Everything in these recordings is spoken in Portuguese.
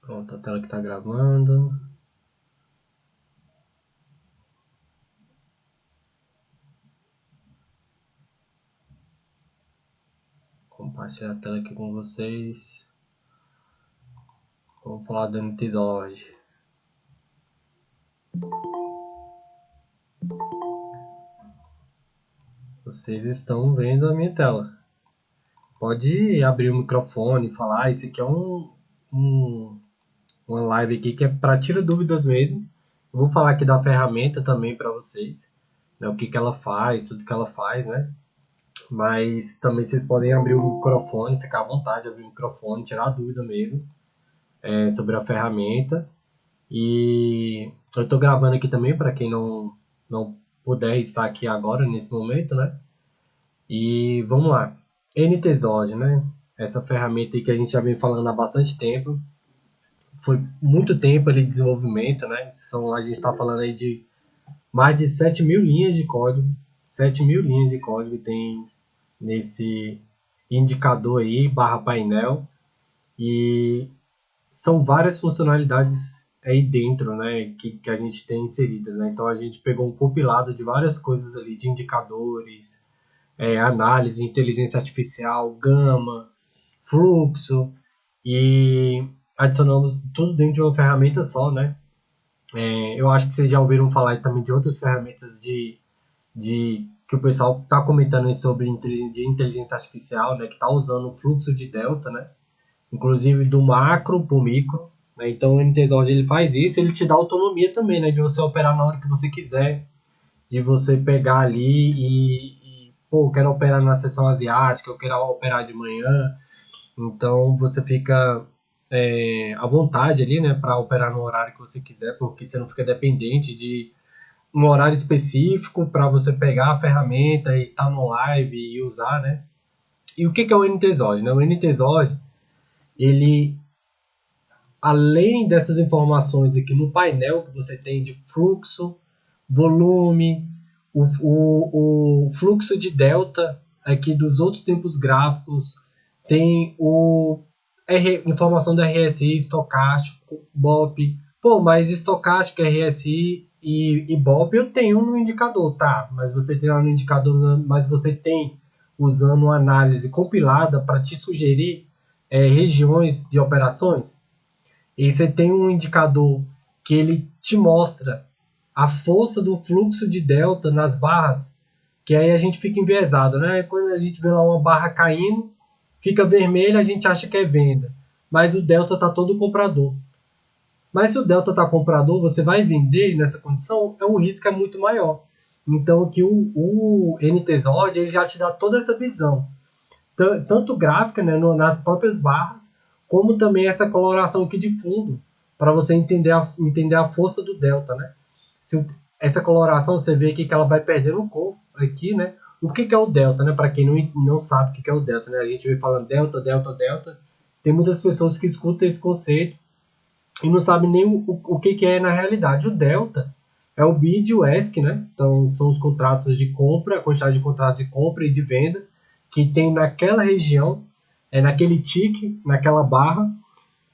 Pronto, a tela que está gravando. Compartilhar a tela aqui com vocês. Vamos falar do NTZord. Vocês estão vendo a minha tela. Pode abrir o microfone e falar. Esse aqui é uma live aqui que é para tirar dúvidas mesmo. Eu vou falar aqui da ferramenta também para vocês, né? O que ela faz, tudo que ela faz, né? Mas também vocês podem abrir o microfone, ficar à vontade, abrir o microfone, tirar dúvida mesmo sobre a ferramenta. E eu estou gravando aqui também para quem não puder estar aqui agora, nesse momento, né? E vamos lá. NTZord, né? Essa ferramenta aí que a gente já vem falando há bastante tempo. Foi muito tempo ali de desenvolvimento, né? A gente está falando aí de mais de 7.000 linhas de código. 7.000 linhas de código tem nesse indicador aí, barra painel. E são várias funcionalidades aí dentro, né, que a gente tem inseridas, né? Então a gente pegou um compilado de várias coisas ali, de indicadores, análise, inteligência artificial, gama, fluxo, e adicionamos tudo dentro de uma ferramenta só, né? Eu acho que vocês já ouviram falar também de outras ferramentas de que o pessoal está comentando aí sobre de inteligência artificial, né, que está usando o fluxo de delta, né? Inclusive do macro para o micro, né? Então o NTZord ele faz isso, ele te dá autonomia também, né, de você operar na hora que você quiser, de você pegar ali pô, eu quero operar na sessão asiática, eu quero operar de manhã, então você fica à vontade ali, né, para operar no horário que você quiser, porque você não fica dependente de um horário específico para você pegar a ferramenta e estar no live e usar, né? E o que é o NTZord, né? O NTZord, ele, além dessas informações aqui no painel que você tem de fluxo, volume, o fluxo de delta aqui dos outros tempos gráficos, tem informação do RSI, estocástico, BOP. Pô, mas estocástico, RSI e BOP eu tenho no indicador, tá? Mas você tem lá no indicador, mas você tem usando uma análise compilada para te sugerir regiões de operações. E você tem um indicador que ele te mostra a força do fluxo de delta nas barras, que aí a gente fica enviesado, né? Quando a gente vê lá uma barra caindo, fica vermelha, a gente acha que é venda, mas o delta está todo comprador. Mas se o delta está comprador, você vai vender nessa condição, o risco é muito maior. Então que o NTZord ele já te dá toda essa visão, tanto gráfica, né, nas próprias barras, como também essa coloração aqui de fundo, para você entender a força do delta, né? Essa coloração você vê aqui que ela vai perdendo um pouco aqui, né? O que é o delta, né? Para quem não sabe o que é o delta, né? A gente vem falando delta, delta, delta. Tem muitas pessoas que escutam esse conceito e não sabem nem o que é na realidade. O delta é o bid e o ask, né? Então são os contratos de compra, a quantidade de contratos de compra e de venda que tem naquela região, naquele tick, naquela barra.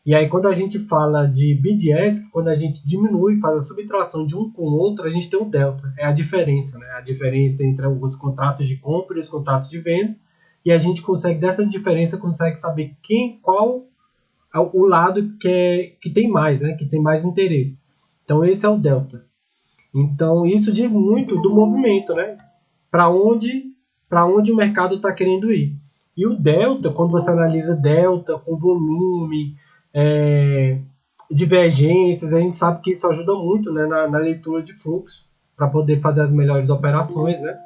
E aí quando a gente fala de bid ask, quando a gente diminui, faz a subtração de um com o outro, a gente tem o delta, é a diferença, né? A diferença entre os contratos de compra e os contratos de venda. E a gente consegue, dessa diferença, consegue saber qual é o lado que tem mais, né? Que tem mais interesse. Então esse é o delta. Então isso diz muito do movimento, né? Para onde o mercado está querendo ir. E o delta, quando você analisa delta com volume, divergências, a gente sabe que isso ajuda muito, né, na leitura de fluxo para poder fazer as melhores operações, né?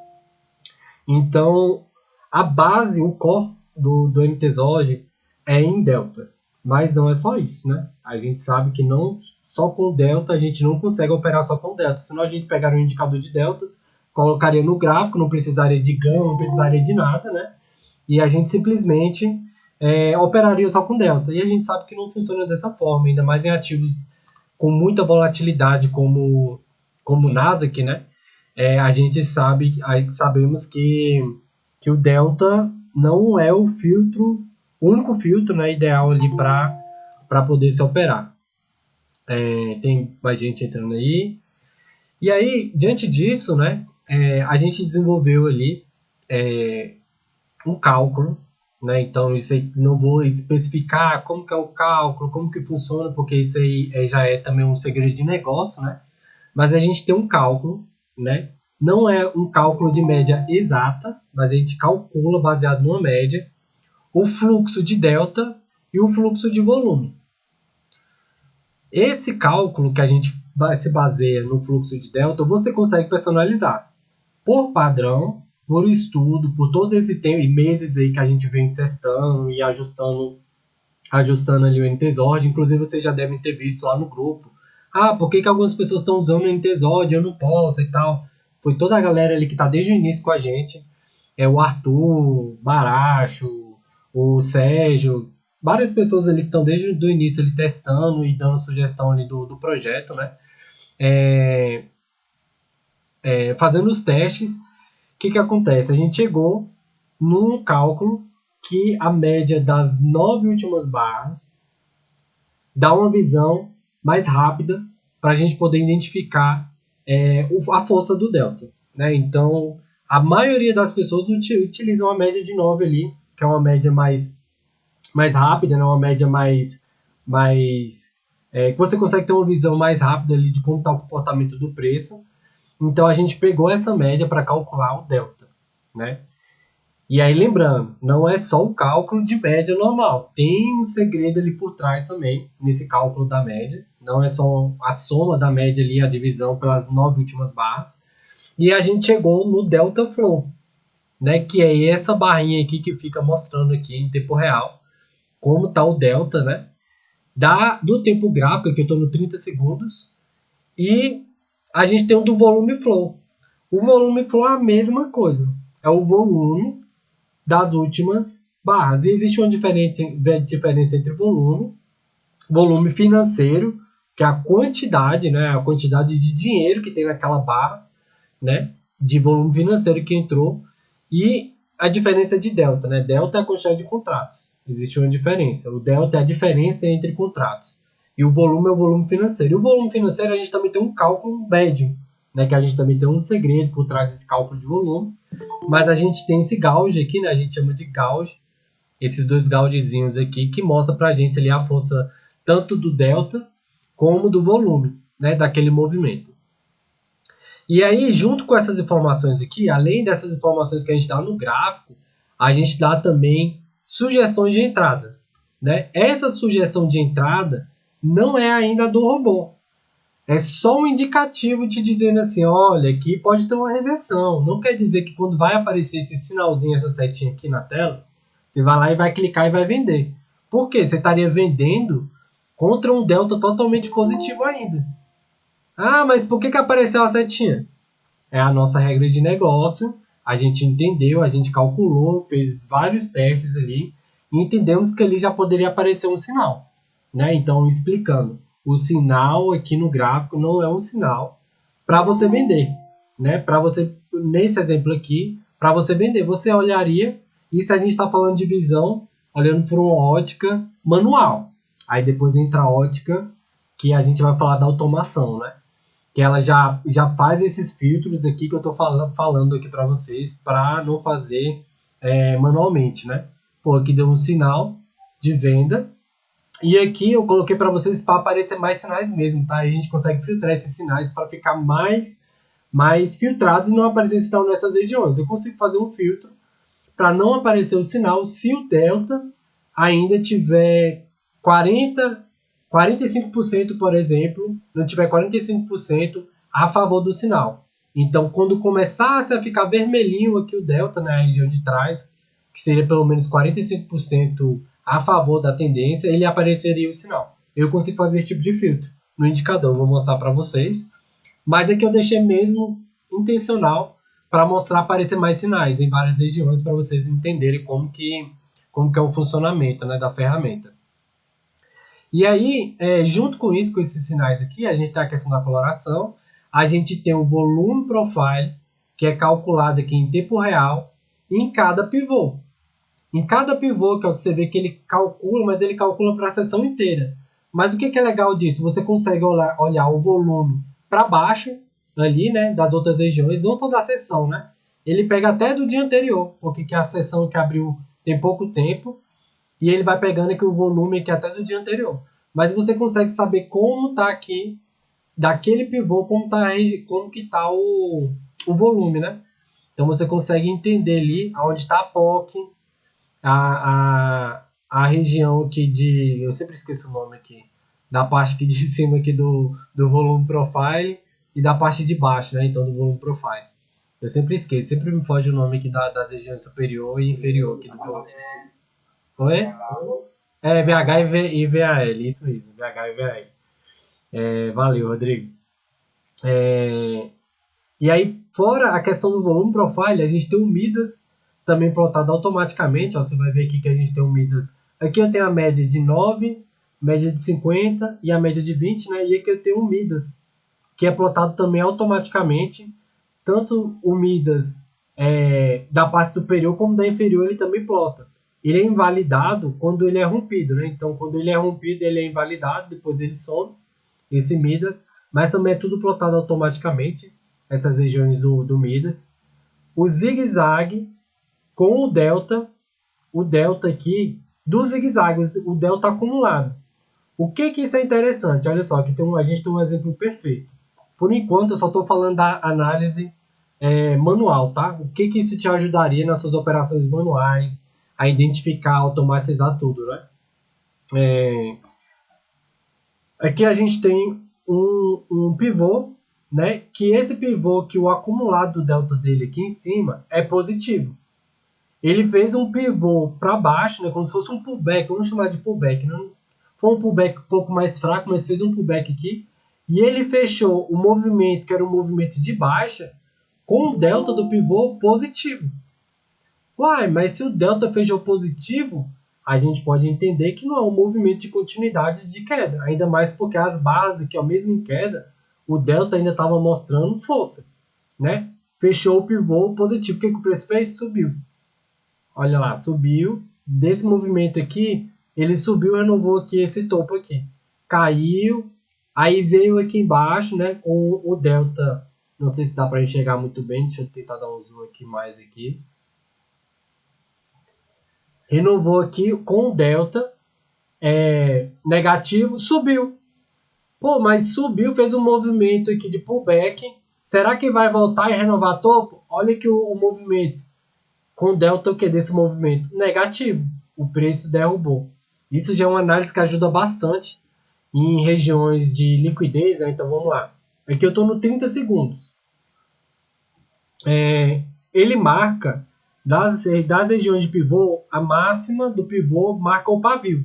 Então, a base, o core do NTZord é em delta, mas não é só isso, né? A gente sabe que não só com delta a gente não consegue operar só com delta, senão a gente pegaria um indicador de delta, colocaria no gráfico, não precisaria de gama, não precisaria de nada, né? E a gente simplesmente operaria só com delta. E a gente sabe que não funciona dessa forma, ainda mais em ativos com muita volatilidade como o Nasdaq, né? Sabemos que o delta não é o único filtro, né, ideal ali para poder se operar. Tem mais gente entrando aí. E aí, diante disso, né, a gente desenvolveu ali um cálculo, né? Então, isso aí não vou especificar como que é o cálculo, como que funciona, porque isso aí já é também um segredo de negócio, né? Mas a gente tem um cálculo, né? Não é um cálculo de média exata, mas a gente calcula baseado numa média o fluxo de delta e o fluxo de volume. Esse cálculo que a gente se baseia no fluxo de delta, você consegue personalizar por padrão, por estudo, por todo esse tempo e meses aí que a gente vem testando e ajustando ali o NTSORD. Inclusive, vocês já devem ter visto lá no grupo. Ah, por que algumas pessoas estão usando o NTSORD, eu não posso e tal. Foi toda a galera ali que está desde o início com a gente. O Arthur, Baracho, o Sérgio, várias pessoas ali que estão desde o início ali testando e dando sugestão ali do projeto, né? Fazendo os testes. O que acontece? A gente chegou num cálculo que a média das 9 últimas barras dá uma visão mais rápida para a gente poder identificar a força do delta. Né? Então, a maioria das pessoas utilizam a média de 9 ali, que é uma média mais rápida, né? Uma média que você consegue ter uma visão mais rápida ali de como está o comportamento do preço. Então, a gente pegou essa média para calcular o delta. Né? E aí, lembrando, não é só o cálculo de média normal. Tem um segredo ali por trás também, nesse cálculo da média. Não é só a soma da média ali, a divisão pelas 9 últimas barras. E a gente chegou no Delta Flow, né? Que é essa barrinha aqui que fica mostrando aqui em tempo real como está o delta, né? Do tempo gráfico, aqui eu estou no 30 segundos. E a gente tem o do volume flow. O volume flow é a mesma coisa. É o volume das últimas barras. E existe uma diferença entre volume financeiro, que é a quantidade, né, a quantidade de dinheiro que tem naquela barra, né, de volume financeiro que entrou, e a diferença de delta, né? Delta é a quantidade de contratos. Existe uma diferença. O delta é a diferença entre contratos. E o volume é o volume financeiro. E o volume financeiro a gente também tem um cálculo médio, né, que a gente também tem um segredo por trás desse cálculo de volume. Mas a gente tem esse gauge aqui, né? A gente chama de gauge, esses dois gaugezinhos aqui, que mostra pra gente ali a força tanto do delta como do volume, né? Daquele movimento. E aí, junto com essas informações aqui, além dessas informações que a gente dá no gráfico, a gente dá também sugestões de entrada, né? Essa sugestão de entrada não é ainda do robô. É só um indicativo te dizendo assim, olha, aqui pode ter uma reversão. Não quer dizer que quando vai aparecer esse sinalzinho, essa setinha aqui na tela, você vai lá e vai clicar e vai vender. Por quê? Você estaria vendendo contra um delta totalmente positivo ainda. Ah, mas por que apareceu a setinha? É a nossa regra de negócio. A gente entendeu, a gente calculou, fez vários testes ali e entendemos que ali já poderia aparecer um sinal. Né? Então, explicando, o sinal aqui no gráfico não é um sinal para você vender. Né? Para você, nesse exemplo aqui, para você vender, você olharia, e se a gente está falando de visão, olhando por uma ótica manual. Aí depois entra a ótica que a gente vai falar da automação, né? Que ela já faz esses filtros aqui que eu estou falando aqui para vocês, para não fazer manualmente, né? Pô, aqui deu um sinal de venda, e aqui eu coloquei para vocês para aparecer mais sinais mesmo, tá? A gente consegue filtrar esses sinais para ficar mais filtrados e não aparecer sinal nessas regiões. Eu consigo fazer um filtro para não aparecer o sinal se o delta ainda tiver 45%, por exemplo, não tiver 45% a favor do sinal. Então, quando começasse a ficar vermelhinho aqui o delta, na região de trás, que seria pelo menos 45% a favor da tendência, ele apareceria o sinal. Eu consigo fazer esse tipo de filtro no indicador, vou mostrar para vocês. Mas aqui eu deixei mesmo intencional para mostrar aparecer mais sinais em várias regiões para vocês entenderem como que é o funcionamento, né, da ferramenta. E aí, junto com isso, com esses sinais aqui, a gente tem a questão da coloração, a gente tem o volume profile, que é calculado aqui em tempo real, em cada pivô. Em cada pivô, que é o que você vê que ele calcula, mas ele calcula para a sessão inteira. Mas o que é legal disso? Você consegue olhar o volume para baixo ali, né, das outras regiões, não só da sessão, né? Ele pega até do dia anterior, porque que a sessão que abriu tem pouco tempo, e ele vai pegando aqui o volume aqui até do dia anterior. Mas você consegue saber como tá aqui, daquele pivô, como que tá o volume, né? Então você consegue entender ali aonde está a POC, a região aqui de. Eu sempre esqueço o nome aqui. Da parte aqui de cima aqui do volume profile e da parte de baixo, né? Então do volume profile. Eu sempre esqueço, sempre me foge o nome aqui das regiões superior e inferior aqui do volume. Oi? É, VH e VAL, isso mesmo, VH e VAL. É, valeu, Rodrigo. É, e aí, fora a questão do volume profile, a gente tem o Midas também plotado automaticamente. Ó, você vai ver aqui que a gente tem o Midas. Aqui eu tenho a média de 9, média de 50 e a média de 20, né? E aqui eu tenho o Midas, que é plotado também automaticamente. Tanto o Midas da parte superior como da inferior ele também plota. Ele é invalidado quando ele é rompido, né? Então, quando ele é rompido, ele é invalidado, depois ele some, esse Midas. Mas também é tudo plotado automaticamente, essas regiões do Midas. O zigue-zague com o delta aqui do zigue-zague, o delta acumulado. O que isso é interessante? Olha só, aqui a gente tem um exemplo perfeito. Por enquanto, eu só estou falando da análise manual, tá? O que isso te ajudaria nas suas operações manuais, a identificar, automatizar tudo, né? Aqui a gente tem um pivô, né? Que esse pivô, que o acumulado do delta dele aqui em cima é positivo. Ele fez um pivô para baixo, né? Como se fosse um pullback, vamos chamar de pullback. Não foi um pullback um pouco mais fraco, mas fez um pullback aqui. E ele fechou o movimento, que era um movimento de baixa, com o delta do pivô positivo. Uai, mas se o delta fechou positivo, a gente pode entender que não é um movimento de continuidade de queda. Ainda mais porque as barras aqui, ao mesmo em queda, o delta ainda estava mostrando força, né? Fechou o pivô positivo. O que o preço fez? Subiu. Olha lá, subiu. Desse movimento aqui, ele subiu e renovou aqui esse topo aqui. Caiu, aí veio aqui embaixo, né, com o delta. Não sei se dá para enxergar muito bem, deixa eu tentar dar um zoom aqui mais aqui. Renovou aqui com o delta negativo, subiu. Pô, mas subiu, fez um movimento aqui de pullback. Será que vai voltar e renovar topo? Olha aqui o movimento. Com delta o que desse movimento? Negativo. O preço derrubou. Isso já é uma análise que ajuda bastante em regiões de liquidez, né? Então vamos lá. Aqui eu estou no 30 segundos. Ele marca das regiões de pivô, a máxima do pivô marca o pavio.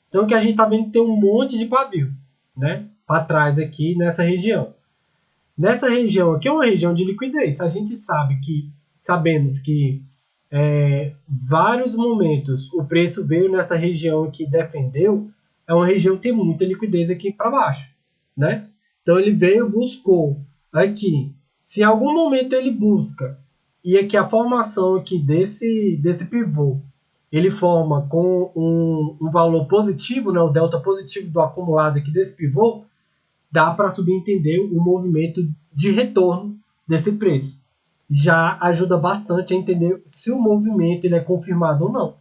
Então que a gente está vendo que tem um monte de pavio, né? Para trás aqui nessa região. Nessa região aqui é uma região de liquidez. A gente sabemos que vários momentos o preço veio nessa região que defendeu, é uma região que tem muita liquidez aqui para baixo, né? Então ele veio, buscou aqui. Se em algum momento ele busca e aqui a formação aqui desse pivô ele forma com um valor positivo, né, o delta positivo do acumulado aqui desse pivô, dá para subentender o movimento de retorno desse preço. Já ajuda bastante a entender se o movimento ele é confirmado ou não.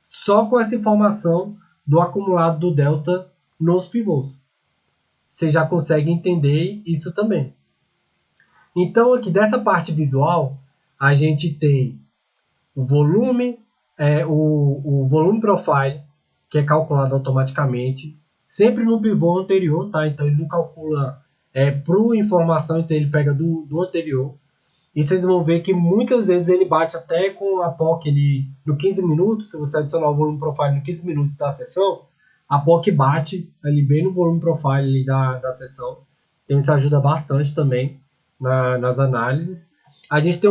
Só com essa informação do acumulado do delta nos pivôs. Você já consegue entender isso também. Então, aqui dessa parte visual, a gente tem o volume, o volume profile, que é calculado automaticamente, sempre no pivô anterior, tá? Então ele não calcula pro informação, então ele pega do anterior. E vocês vão ver que muitas vezes ele bate até com a POC ali no 15 minutos. Se você adicionar o volume profile no 15 minutos da sessão, a POC bate ali bem no volume profile ali da sessão. Então isso ajuda bastante também nas análises. A gente tem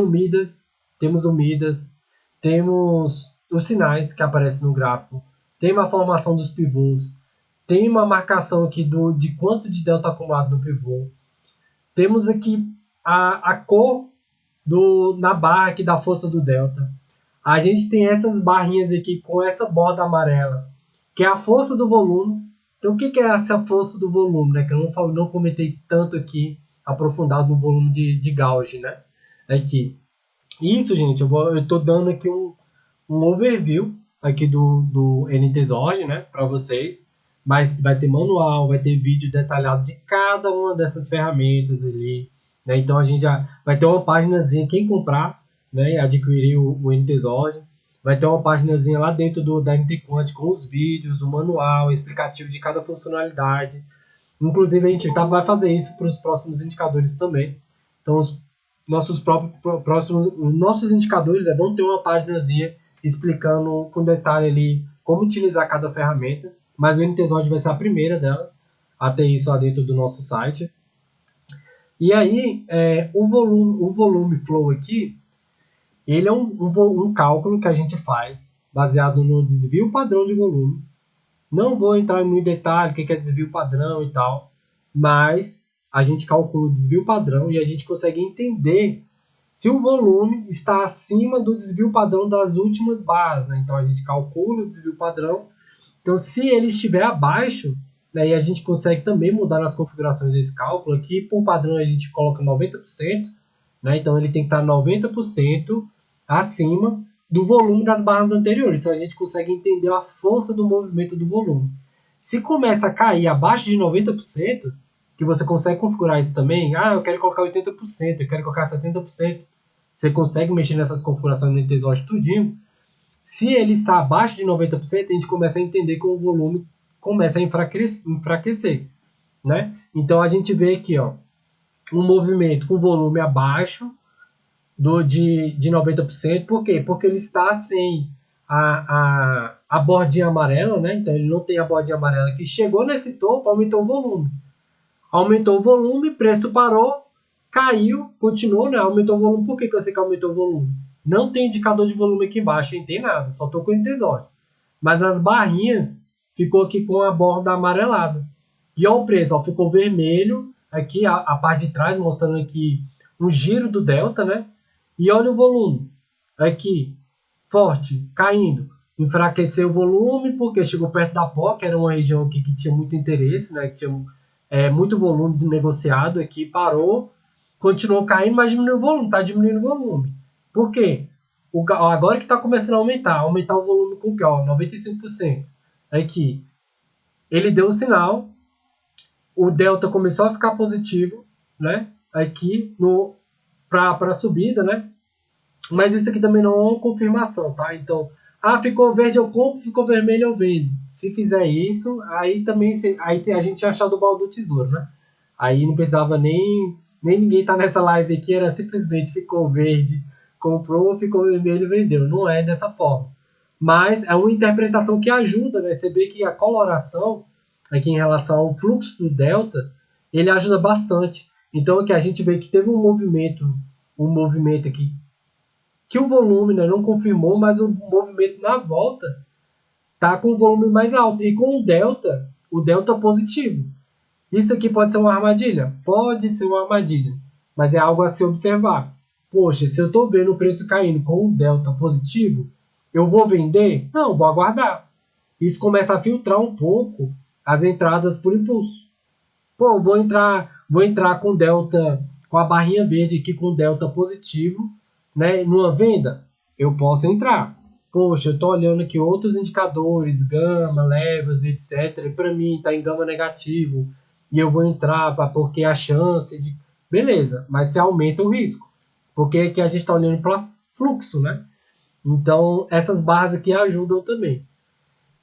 temos o Midas, temos os sinais que aparecem no gráfico, tem uma formação dos pivôs, tem uma marcação aqui de quanto de delta acumulado no pivô. Temos aqui a cor na barra aqui da força do delta. A gente tem essas barrinhas aqui com essa borda amarela, que é a força do volume. Então, o que que é essa força do volume, né? Que eu não comentei tanto aqui, aprofundado no volume de Gauge, né? Aqui. Isso, gente, eu tô dando aqui um overview aqui do NTSORG, né, para vocês. Mas vai ter manual, vai ter vídeo detalhado de cada uma dessas ferramentas ali, né? Então a gente já vai ter uma paginazinha, quem comprar, né, e adquirir o NTSORG, vai ter uma paginazinha lá dentro da NT com os vídeos, o manual explicativo de cada funcionalidade. Inclusive a gente vai fazer isso para os próximos indicadores também. Então os nossos indicadores vão ter uma paginazinha explicando com detalhe ali como utilizar cada ferramenta, mas o NTSORG vai ser a primeira delas a ter isso lá dentro do nosso site. E aí, o volume flow aqui, ele é um cálculo que a gente faz baseado no desvio padrão de volume. Não vou entrar em detalhe o que é desvio padrão e tal, mas a gente calcula o desvio padrão e a gente consegue entender se o volume está acima do desvio padrão das últimas barras, né? Então a gente calcula o desvio padrão. Então, se ele estiver abaixo, né, e a gente consegue também mudar nas configurações desse cálculo, aqui por padrão a gente coloca 90%, né? Então ele tem que estar 90% acima do volume das barras anteriores. Então a gente consegue entender a força do movimento do volume. Se começa a cair abaixo de 90%, que você consegue configurar isso também, eu quero colocar 80%, eu quero colocar 70%, você consegue mexer nessas configurações no NTSORG tudinho. Se ele está abaixo de 90%, a gente começa a entender que o volume começa a enfraquecer, né? Então a gente vê aqui, ó, um movimento com volume abaixo de 90%. Por quê? Porque ele está sem a bordinha amarela, né? Então ele não tem a bordinha amarela que chegou nesse topo, aumentou o volume. Aumentou o volume, preço parou, caiu, continuou, né? Aumentou o volume. Por que eu sei que aumentou o volume? Não tem indicador de volume aqui embaixo, não tem nada, só estou com o NTSORG. Mas as barrinhas ficou aqui com a borda amarelada. E ó, o preço, ó, ficou vermelho, aqui a parte de trás mostrando aqui um giro do delta, né? E olha o volume, aqui, forte, caindo. Enfraqueceu o volume porque chegou perto da PO, que era uma região aqui que tinha muito interesse, né? Que tinha muito volume de negociado aqui, parou, continuou caindo, mas diminuiu o volume, está diminuindo o volume. Por quê? Agora que está começando a aumentar o volume com o que? 95%. Aqui, ele deu o sinal, o delta começou a ficar positivo, né? Aqui para a subida, né? Mas isso aqui também não é uma confirmação, tá? Então, ficou verde eu compro, ficou vermelho eu vendo. Se fizer isso, aí também aí a gente ia achar do baú do tesouro, né? Aí não precisava nem ninguém tá nessa live aqui, era simplesmente ficou verde, comprou, ficou vermelho, vendeu. Não é dessa forma. Mas é uma interpretação que ajuda, né? Você vê que a coloração, aqui em relação ao fluxo do delta, ele ajuda bastante. Então aqui a gente vê que teve um movimento aqui que o volume, né, não confirmou, mas o movimento na volta tá com o volume mais alto e com o delta positivo. Isso aqui pode ser uma armadilha? Pode ser uma armadilha, mas é algo a se observar. Poxa, se eu estou vendo o preço caindo com um delta positivo, eu vou vender? Não, vou aguardar. Isso começa a filtrar um pouco as entradas por impulso. Pô, vou entrar com delta, com a barrinha verde aqui com delta positivo, né? Numa venda, eu posso entrar. Poxa, eu estou olhando aqui outros indicadores, gama, levels, etc. E para mim está em gama negativo e eu vou entrar porque a chance de. Beleza, mas você aumenta o risco. Porque aqui a gente está olhando para fluxo, né? Então, essas barras aqui ajudam também.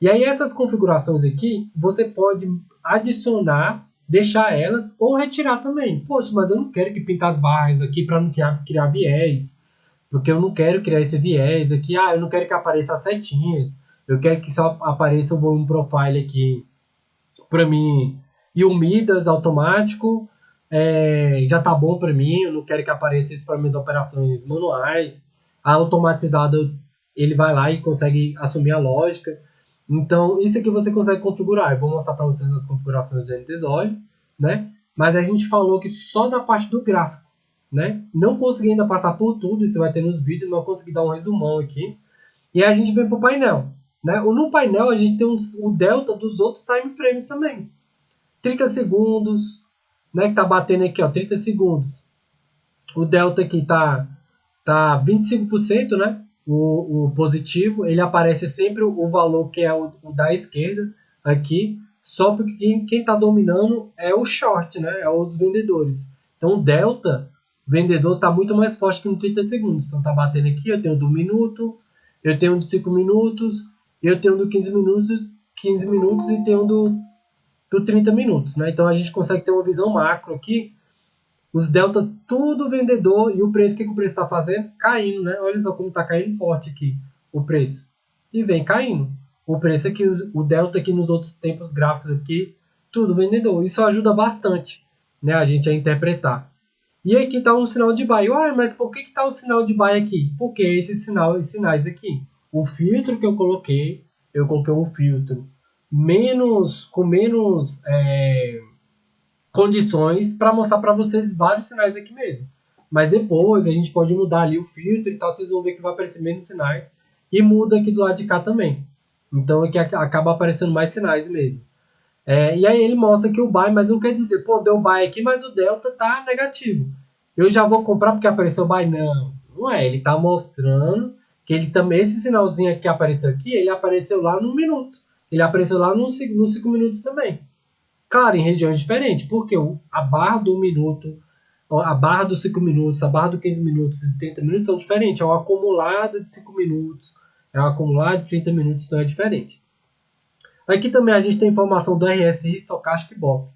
E aí, essas configurações aqui, você pode adicionar, deixar elas ou retirar também. Poxa, mas eu não quero que pinte as barras aqui para não criar viés. Porque eu não quero criar esse viés aqui. Eu não quero que apareça as setinhas. Eu quero que só apareça o volume profile aqui para mim. E o Midas automático já tá bom para mim. Eu não quero que apareça isso para minhas operações manuais. A automatizada, ele vai lá e consegue assumir a lógica. Então, isso aqui você consegue configurar. Eu vou mostrar para vocês as configurações do NTSORG, né? Mas a gente falou que só da parte do gráfico, né? Não consegui ainda passar por tudo, isso vai ter nos vídeos, não consegui dar um resumão aqui. E aí a gente vem para o painel, né? No painel a gente tem o delta dos outros time frames também. 30 segundos, né? Que tá batendo aqui, ó, 30 segundos. O delta aqui tá 25%, né? O positivo, ele aparece sempre o valor que é o da esquerda aqui, só porque quem está dominando é o short, né? É os vendedores. Então o delta vendedor está muito mais forte que no 30 segundos. Então tá batendo aqui, eu tenho do minuto, eu tenho do 5 minutos, eu tenho do 15 minutos e tenho do 30 minutos, né? Então a gente consegue ter uma visão macro aqui, os deltas tudo vendedor e o preço, o que o preço está fazendo? Caindo, né? Olha só como está caindo forte aqui o preço. E vem caindo. O preço aqui, o delta aqui nos outros tempos gráficos aqui, tudo vendedor. Isso ajuda bastante, né, a gente a interpretar. E aqui está um sinal de buy. Mas por que está o sinal de buy aqui? Porque esses sinais aqui. O filtro que eu coloquei um filtro com menos condições para mostrar para vocês vários sinais aqui mesmo. Mas depois a gente pode mudar ali o filtro e tal, vocês vão ver que vai aparecer menos sinais e muda aqui do lado de cá também. Então aqui acaba aparecendo mais sinais mesmo. E aí ele mostra que o buy, mas não quer dizer, pô, deu buy aqui, mas o delta tá negativo. Eu já vou comprar porque apareceu buy. Não, não é. Ele tá mostrando que ele também, esse sinalzinho que apareceu aqui, ele apareceu lá no minuto. Ele apareceu lá nos 5 minutos também. Claro, em regiões diferentes, porque a barra do minuto, a barra dos 5 minutos, a barra dos 15 minutos e 30 minutos são diferentes. É um acumulado de 5 minutos, é um acumulado de 30 minutos, então é diferente. Aqui também a gente tem informação do RSI, estocástico e BOP.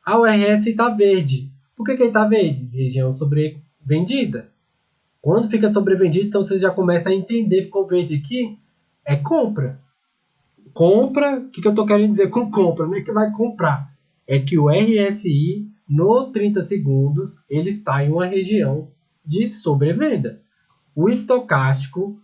O RSI está verde. Por que ele está verde? Região sobrevendida. Quando fica sobrevendido, então você já começa a entender, ficou verde aqui, é compra. Compra, o que eu estou querendo dizer com compra? Não é que vai comprar. É que o RSI, no 30 segundos, ele está em uma região de sobrevenda. O estocástico,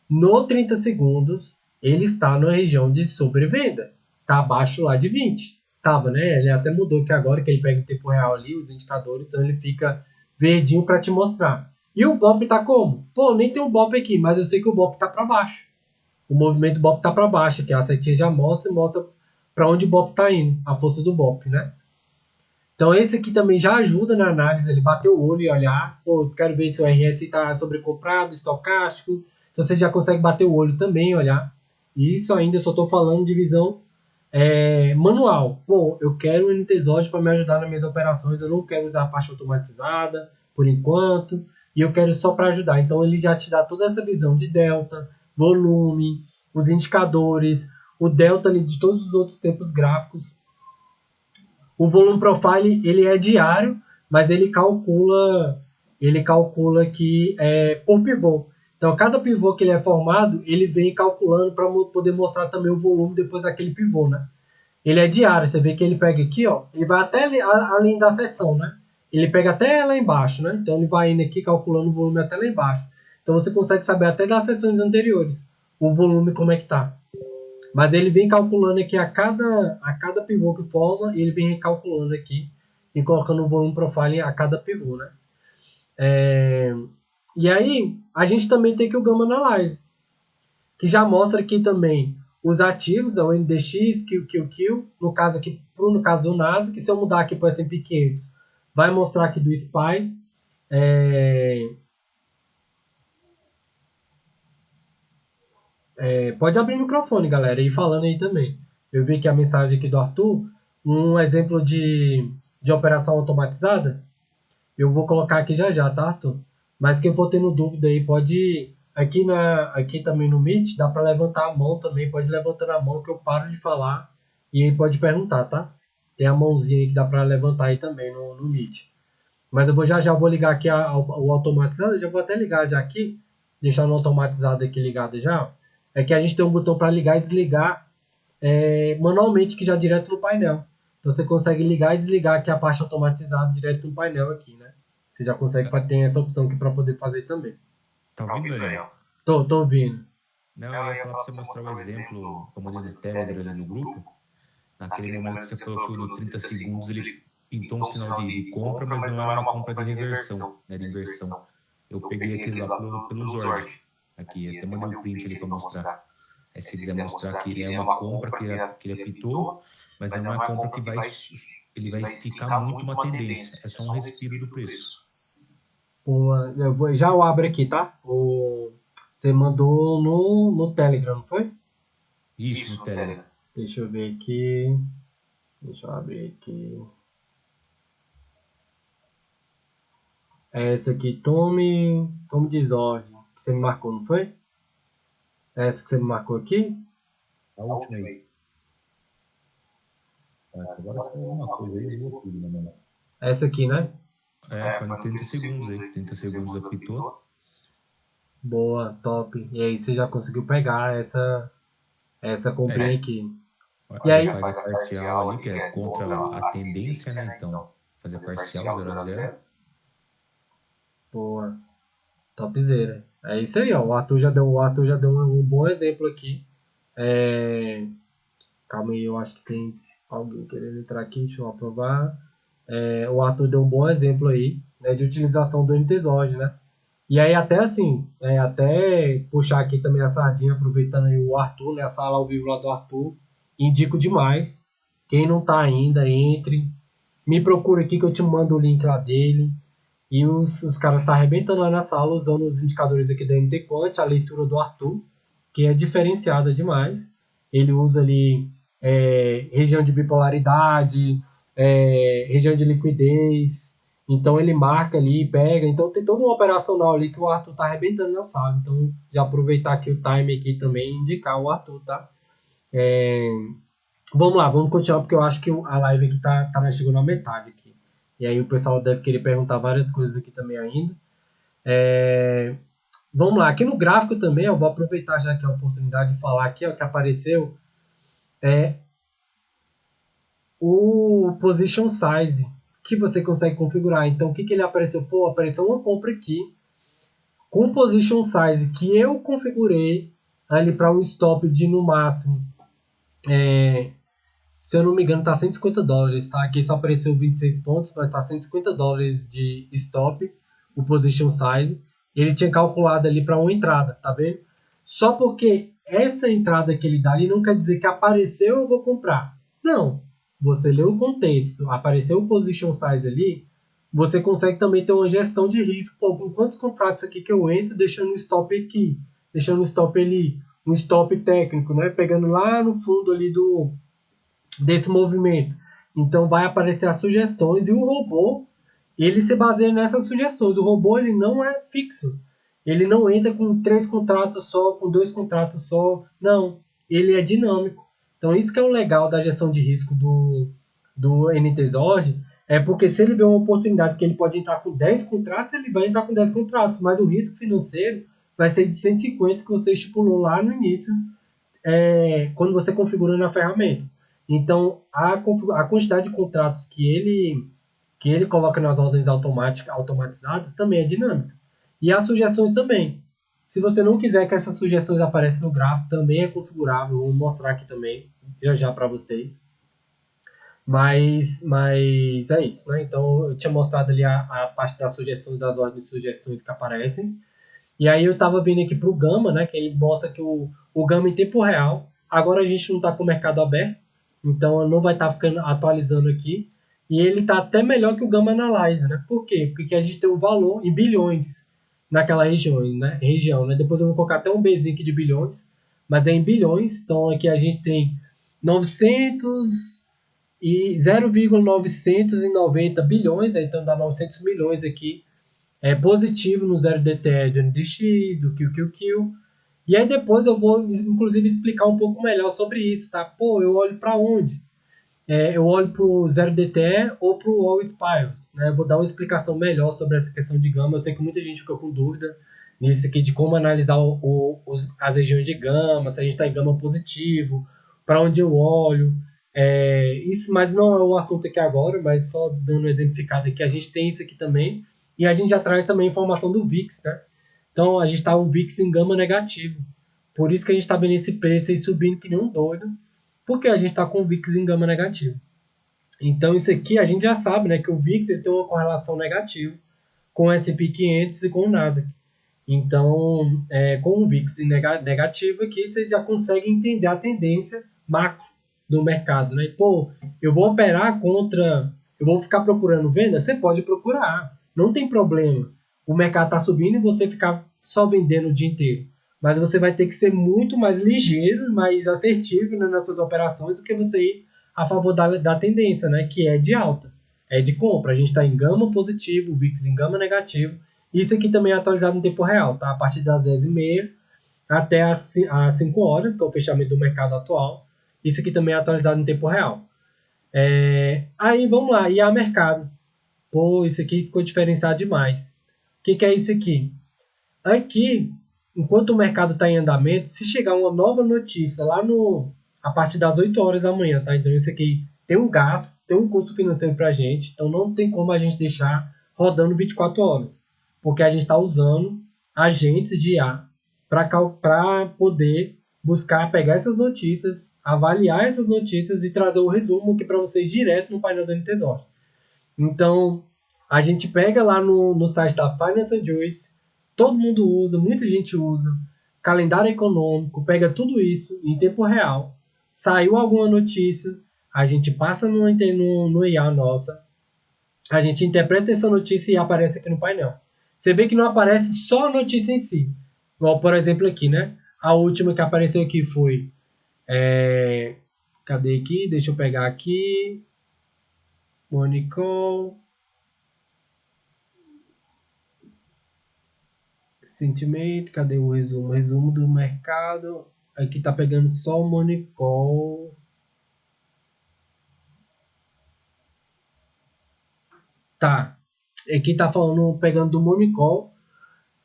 no 30 segundos, ele está numa região de sobrevenda. Está abaixo lá de 20. Tava, né? Ele até mudou que agora que ele pega em tempo real ali, os indicadores, então ele fica verdinho para te mostrar. E o BOP está como? Pô, nem tem o BOP aqui, mas eu sei que o BOP está para baixo. O movimento do BOP está para baixo, que a setinha já mostra para onde o BOP está indo, a força do BOP, né? Então esse aqui também já ajuda na análise, ele bater o olho e olhar, pô, quero ver se o RS está sobrecomprado, estocástico, então você já consegue bater o olho também e olhar. E isso ainda eu só estou falando de visão manual. Pô, eu quero o NTZOD para me ajudar nas minhas operações, eu não quero usar a parte automatizada por enquanto, e eu quero só para ajudar. Então ele já te dá toda essa visão de delta, volume, os indicadores, o delta ali de todos os outros tempos gráficos. O volume profile ele é diário, mas ele calcula que é por pivô. Então, cada pivô que ele é formado, ele vem calculando para poder mostrar também o volume depois daquele pivô, né? Ele é diário, você vê que ele pega aqui, ó, ele vai até além da seção, né? Ele pega até lá embaixo, né? Então ele vai indo aqui calculando o volume até lá embaixo. Então você consegue saber até das sessões anteriores o volume como é que tá. Mas ele vem calculando aqui a cada pivô que forma, ele vem recalculando aqui e colocando o volume profile a cada pivô, né? E aí, a gente também tem aqui o Gamma Analyze, que já mostra aqui também os ativos, o NDX, QQQ, no caso do NASA, que se eu mudar aqui para o S&P 500, vai mostrar aqui do SPY, pode abrir o microfone, galera, e falando aí também. Eu vi que a mensagem aqui do Arthur, um exemplo de operação automatizada, eu vou colocar aqui já, tá, Arthur? Mas quem for tendo dúvida aí, pode... Aqui também no Meet, dá para levantar a mão também, pode levantar a mão que eu paro de falar e aí pode perguntar, tá? Tem a mãozinha que dá para levantar aí também no Meet. Mas eu já vou ligar aqui o automatizado, eu já vou até ligar já aqui, deixar no automatizado aqui ligado já. É que a gente tem um botão para ligar e desligar manualmente, que já direto no painel. Então você consegue ligar e desligar aqui a parte automatizada direto no painel aqui, né? Você já consegue ter essa opção aqui para poder fazer também. Tá ouvindo, Daniel? Tô ouvindo. Não, eu ia falar para você mostrar o exemplo que eu mandei no Telegram ali no grupo. Naquele momento que você falou que no 30 segundos ele pintou um sinal de compra, mas não era uma compra de reversão, né, de inversão. Eu peguei aquele lá pelo Zord. Aqui, até mandei um print ali para mostrar. Aí se quiser mostrar que é uma compra que ele apitou, mas não é uma compra que ele vai esticar muito uma tendência, é só um respiro do preço. Boa. Já eu abro aqui, tá? Você mandou no Telegram, não foi? Isso, no Telegram. Deixa eu ver aqui. Deixa eu abrir aqui. É essa aqui, Tome Desordem, que você me marcou, não foi? É essa que você me marcou aqui? A última aí. Agora saiu alguma coisa aí, eu vou tudo, né? Essa aqui, né? Foi no 30 segundos aí. 30 segundos apitou. Boa, top. E aí você já conseguiu pegar essa comprinha aqui. E Aí aí, faz a parcial ali, que é contra a tendência, né? Então, fazer parcial 0 a 0. boa, topzera. É isso aí, ó. O Arthur já deu um bom exemplo aqui. Calma aí, eu acho que tem alguém querendo entrar aqui, deixa eu aprovar. O Arthur deu um bom exemplo aí, né, de utilização do MTZOD, né? E aí até assim, até puxar aqui também a sardinha, aproveitando aí o Arthur, né, a sala ao vivo lá do Arthur, indico demais. Quem não tá ainda, entre. Me procura aqui que eu te mando o link lá dele. E os caras estão arrebentando lá na sala usando os indicadores aqui da MT Quant, a leitura do Arthur, que é diferenciada demais. Ele usa ali região de bipolaridade, região de liquidez. Então ele marca ali, pega. Então tem todo um operacional ali que o Arthur tá arrebentando na sala. Então já aproveitar aqui o time aqui também e indicar o Arthur, tá? Vamos lá, vamos continuar porque eu acho que a live aqui chegou na metade aqui. E aí o pessoal deve querer perguntar várias coisas aqui também ainda. Vamos lá, aqui no gráfico também, eu vou aproveitar já que é a oportunidade de falar aqui, ó, que apareceu o position size que você consegue configurar. Então, o que ele apareceu? Pô, apareceu uma compra aqui com position size que eu configurei ali para um stop de no máximo, se eu não me engano, tá $150, tá? Aqui só apareceu 26 pontos, mas tá $150 de stop, o position size. Ele tinha calculado ali para uma entrada, tá vendo? Só porque essa entrada que ele dá ali não quer dizer que apareceu eu vou comprar. Não. Você lê o contexto, apareceu o position size ali, você consegue também ter uma gestão de risco. Pô, com quantos contratos aqui que eu entro, deixando um stop aqui, deixando um stop ali, um stop técnico, né? Pegando lá no fundo ali desse movimento. Então vai aparecer as sugestões e o robô, ele se baseia nessas sugestões. O robô ele não é fixo. Ele não entra com 3 contratos só, com 2 contratos só. Não, ele é dinâmico. Então isso que é o legal da gestão de risco do NTZord, é porque se ele vê uma oportunidade que ele pode entrar com 10 contratos, ele vai entrar com 10 contratos, mas o risco financeiro vai ser de 150 que você estipulou lá no início, quando você configura na ferramenta. Então, a quantidade de contratos que ele coloca nas ordens automatizadas também é dinâmica. E as sugestões também. Se você não quiser que essas sugestões apareçam no gráfico, também é configurável. Vou mostrar aqui também, já para vocês. Mas é isso, né? Então, eu tinha mostrado ali a parte das sugestões, as ordens de sugestões que aparecem. E aí eu estava vindo aqui para o Gama, né? Que ele mostra que o Gama em tempo real. Agora a gente não está com o mercado aberto, então não vai estar ficando atualizando aqui. E ele está até melhor que o Gama Analyzer, né? Por quê? Porque a gente tem um valor em bilhões naquela região, né? Depois eu vou colocar até um Bzinho aqui de bilhões, mas é em bilhões. Então aqui a gente tem 900 e 0,990 bilhões, então dá 900 milhões aqui positivo no 0DTE do NDX, do QQQ. E aí depois eu vou, inclusive, explicar um pouco melhor sobre isso, tá? Pô, eu olho para onde? Eu olho para o 0DTE ou para o All Spirals, né? Eu vou dar uma explicação melhor sobre essa questão de gama. Eu sei que muita gente ficou com dúvida nisso aqui de como analisar as regiões de gama, se a gente está em gama positivo, para onde eu olho. Isso, mas não é o assunto aqui agora, mas só dando um exemplificado aqui, a gente tem isso aqui também. E a gente já traz também a informação do VIX, né? Então a gente está o VIX em gama negativo. Por isso que a gente está vendo esse preço aí subindo que nem um doido, porque a gente está com o VIX em gama negativo. Então isso aqui a gente já sabe, né, que o VIX ele tem uma correlação negativa com o S&P 500 e com o Nasdaq. Então, com o VIX negativo aqui, você já consegue entender a tendência macro do mercado, né? Pô, eu vou operar contra... Eu vou ficar procurando venda? Você pode procurar, não tem problema. O mercado está subindo e você ficar só vendendo o dia inteiro. Mas você vai ter que ser muito mais ligeiro, mais assertivo, né, nas suas operações do que você ir a favor da tendência, né? Que é de alta, é de compra. A gente está em gama positivo, o VIX em gama negativo. Isso aqui também é atualizado em tempo real, tá? A partir das 10h30 até as 5 horas, que é o fechamento do mercado atual. Isso aqui também é atualizado em tempo real. Aí vamos lá, IA mercado. Pô, isso aqui ficou diferenciado demais. O que é isso aqui? Aqui, enquanto o mercado está em andamento, se chegar uma nova notícia lá a partir das 8 horas da manhã, tá? Então isso aqui tem um gasto, tem um custo financeiro para a gente, então não tem como a gente deixar rodando 24 horas, porque a gente está usando agentes de IA para poder buscar, pegar essas notícias, avaliar essas notícias e trazer o resumo aqui para vocês direto no painel do NTESOR. Então, a gente pega lá no site da Finance Juice, todo mundo usa, muita gente usa, calendário econômico, pega tudo isso em tempo real, saiu alguma notícia, a gente passa no IA nossa, a gente interpreta essa notícia e aparece aqui no painel. Você vê que não aparece só a notícia em si. Igual, por exemplo, aqui, né? A última que apareceu aqui foi... Cadê aqui? Deixa eu pegar aqui. Monicol. Sentimento, cadê o resumo? Resumo do mercado. Aqui tá pegando só o Monicol. Tá. Aqui tá falando, pegando do Monicol.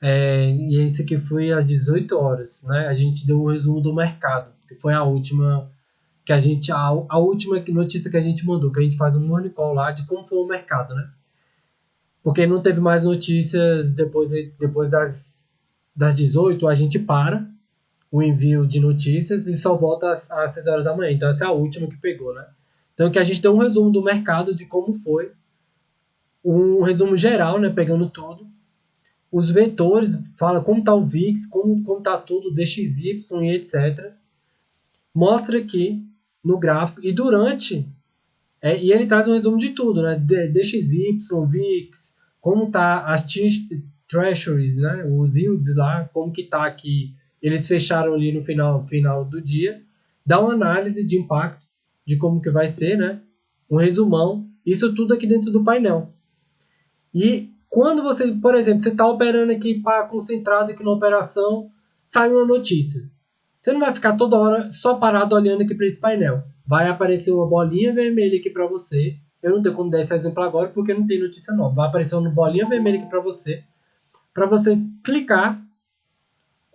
E esse aqui foi às 18 horas, né? A gente deu um resumo do mercado, que foi a última que a última notícia que a gente mandou, que a gente faz um Monicol lá de como foi o mercado, né? Porque não teve mais notícias depois das 18, a gente para o envio de notícias e só volta às 6 horas da manhã. Então essa é a última que pegou, né? Então que a gente deu um resumo do mercado de como foi, um resumo geral, né, pegando tudo. Os vetores, fala como está o VIX, como está tudo, DXY e etc. Mostra aqui no gráfico e e ele traz um resumo de tudo, né? DXY, VIX, como tá as treasuries, né? Os yields lá, como que tá aqui. Eles fecharam ali no final do dia. Dá uma análise de impacto de como que vai ser, né? Um resumão. Isso tudo aqui dentro do painel. E quando você, por exemplo, você está operando aqui, concentrado aqui na operação, sai uma notícia. Você não vai ficar toda hora só parado olhando aqui para esse painel. Vai aparecer uma bolinha vermelha aqui para você. Eu não tenho como dar esse exemplo agora porque não tem notícia nova. Vai aparecer uma bolinha vermelha aqui para você clicar.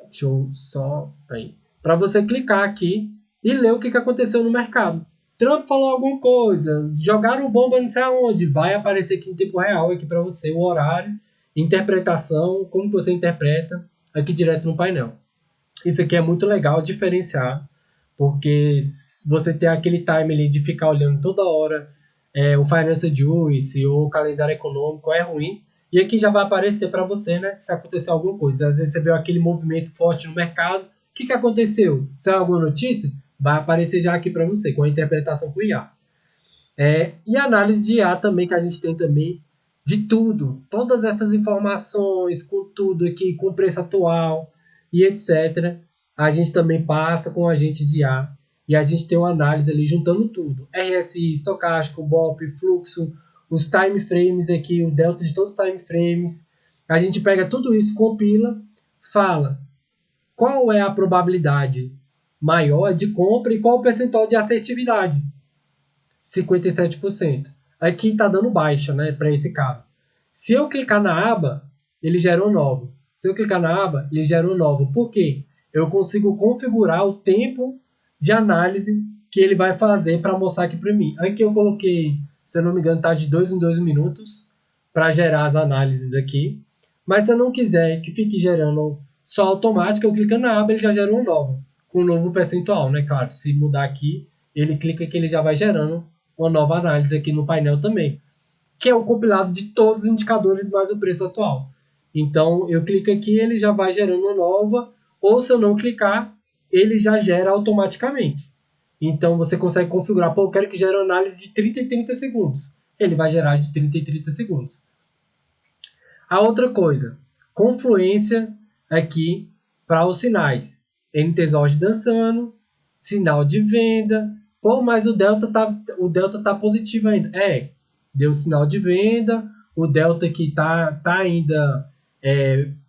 Deixa eu só aí. Para você clicar aqui e ler o que aconteceu no mercado. Trump falou alguma coisa, jogaram bomba não sei aonde, vai aparecer aqui em tempo real aqui para você o horário, interpretação, como que você interpreta aqui direto no painel. Isso aqui é muito legal, diferenciado, porque você tem aquele time ali de ficar olhando toda hora o Finance Juice ou o calendário econômico é ruim, e aqui já vai aparecer para você, né, se acontecer alguma coisa. Às vezes você vê aquele movimento forte no mercado, o que aconteceu? Saiu alguma notícia? Vai aparecer já aqui para você, com a interpretação com o IA. E a análise de IA também, que a gente tem também, de tudo. Todas essas informações, com tudo aqui, com o preço atual e etc. A gente também passa com o agente de IA. E a gente tem uma análise ali juntando tudo. RSI, estocástico, BOP, fluxo, os time frames aqui, o delta de todos os time frames. A gente pega tudo isso, compila, fala qual é a probabilidade maior de compra e qual o percentual de assertividade. 57%. Aqui está dando baixa, né, para esse caso. Se eu clicar na aba, ele gera um novo. Se eu clicar na aba, ele gera um novo. Por quê? Eu consigo configurar o tempo de análise que ele vai fazer para mostrar aqui para mim. Aqui eu coloquei, se eu não me engano, tá de 2 em 2 minutos para gerar as análises aqui. Mas se eu não quiser que fique gerando só automático, eu clicando na aba, ele já gera uma nova, com um novo percentual, né? Claro, se mudar aqui, ele clica que ele já vai gerando uma nova análise aqui no painel também, que é o compilado de todos os indicadores mais o preço atual. Então, eu clico aqui, ele já vai gerando uma nova, ou se eu não clicar, ele já gera automaticamente. Então, você consegue configurar, pô, eu quero que gere uma análise de 30 em 30 segundos. Ele vai gerar de 30 em 30 segundos. A outra coisa, confluência aqui para os sinais. NTZOD dançando, sinal de venda. Pô, mas o delta tá positivo ainda. Deu sinal de venda, o delta aqui tá ainda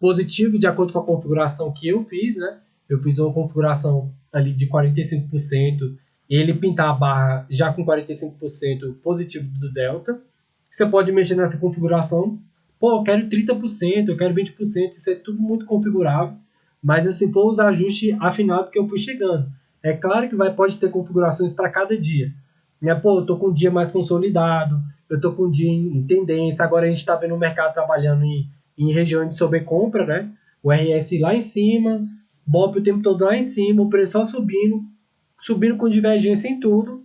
positivo de acordo com a configuração que eu fiz, né? Eu fiz uma configuração ali de 45%, ele pintar a barra já com 45% positivo do delta. Você pode mexer nessa configuração. Pô, eu quero 30%, eu quero 20%, isso é tudo muito configurável. Mas assim, foi os ajustes afinados que eu fui chegando. É claro que pode ter configurações para cada dia. Né? Pô, eu tô com um dia mais consolidado, eu tô com um dia em tendência. Agora a gente está vendo o mercado trabalhando em região de sobrecompra, né? O RS lá em cima, BOP o tempo todo lá em cima, o preço só subindo com divergência em tudo.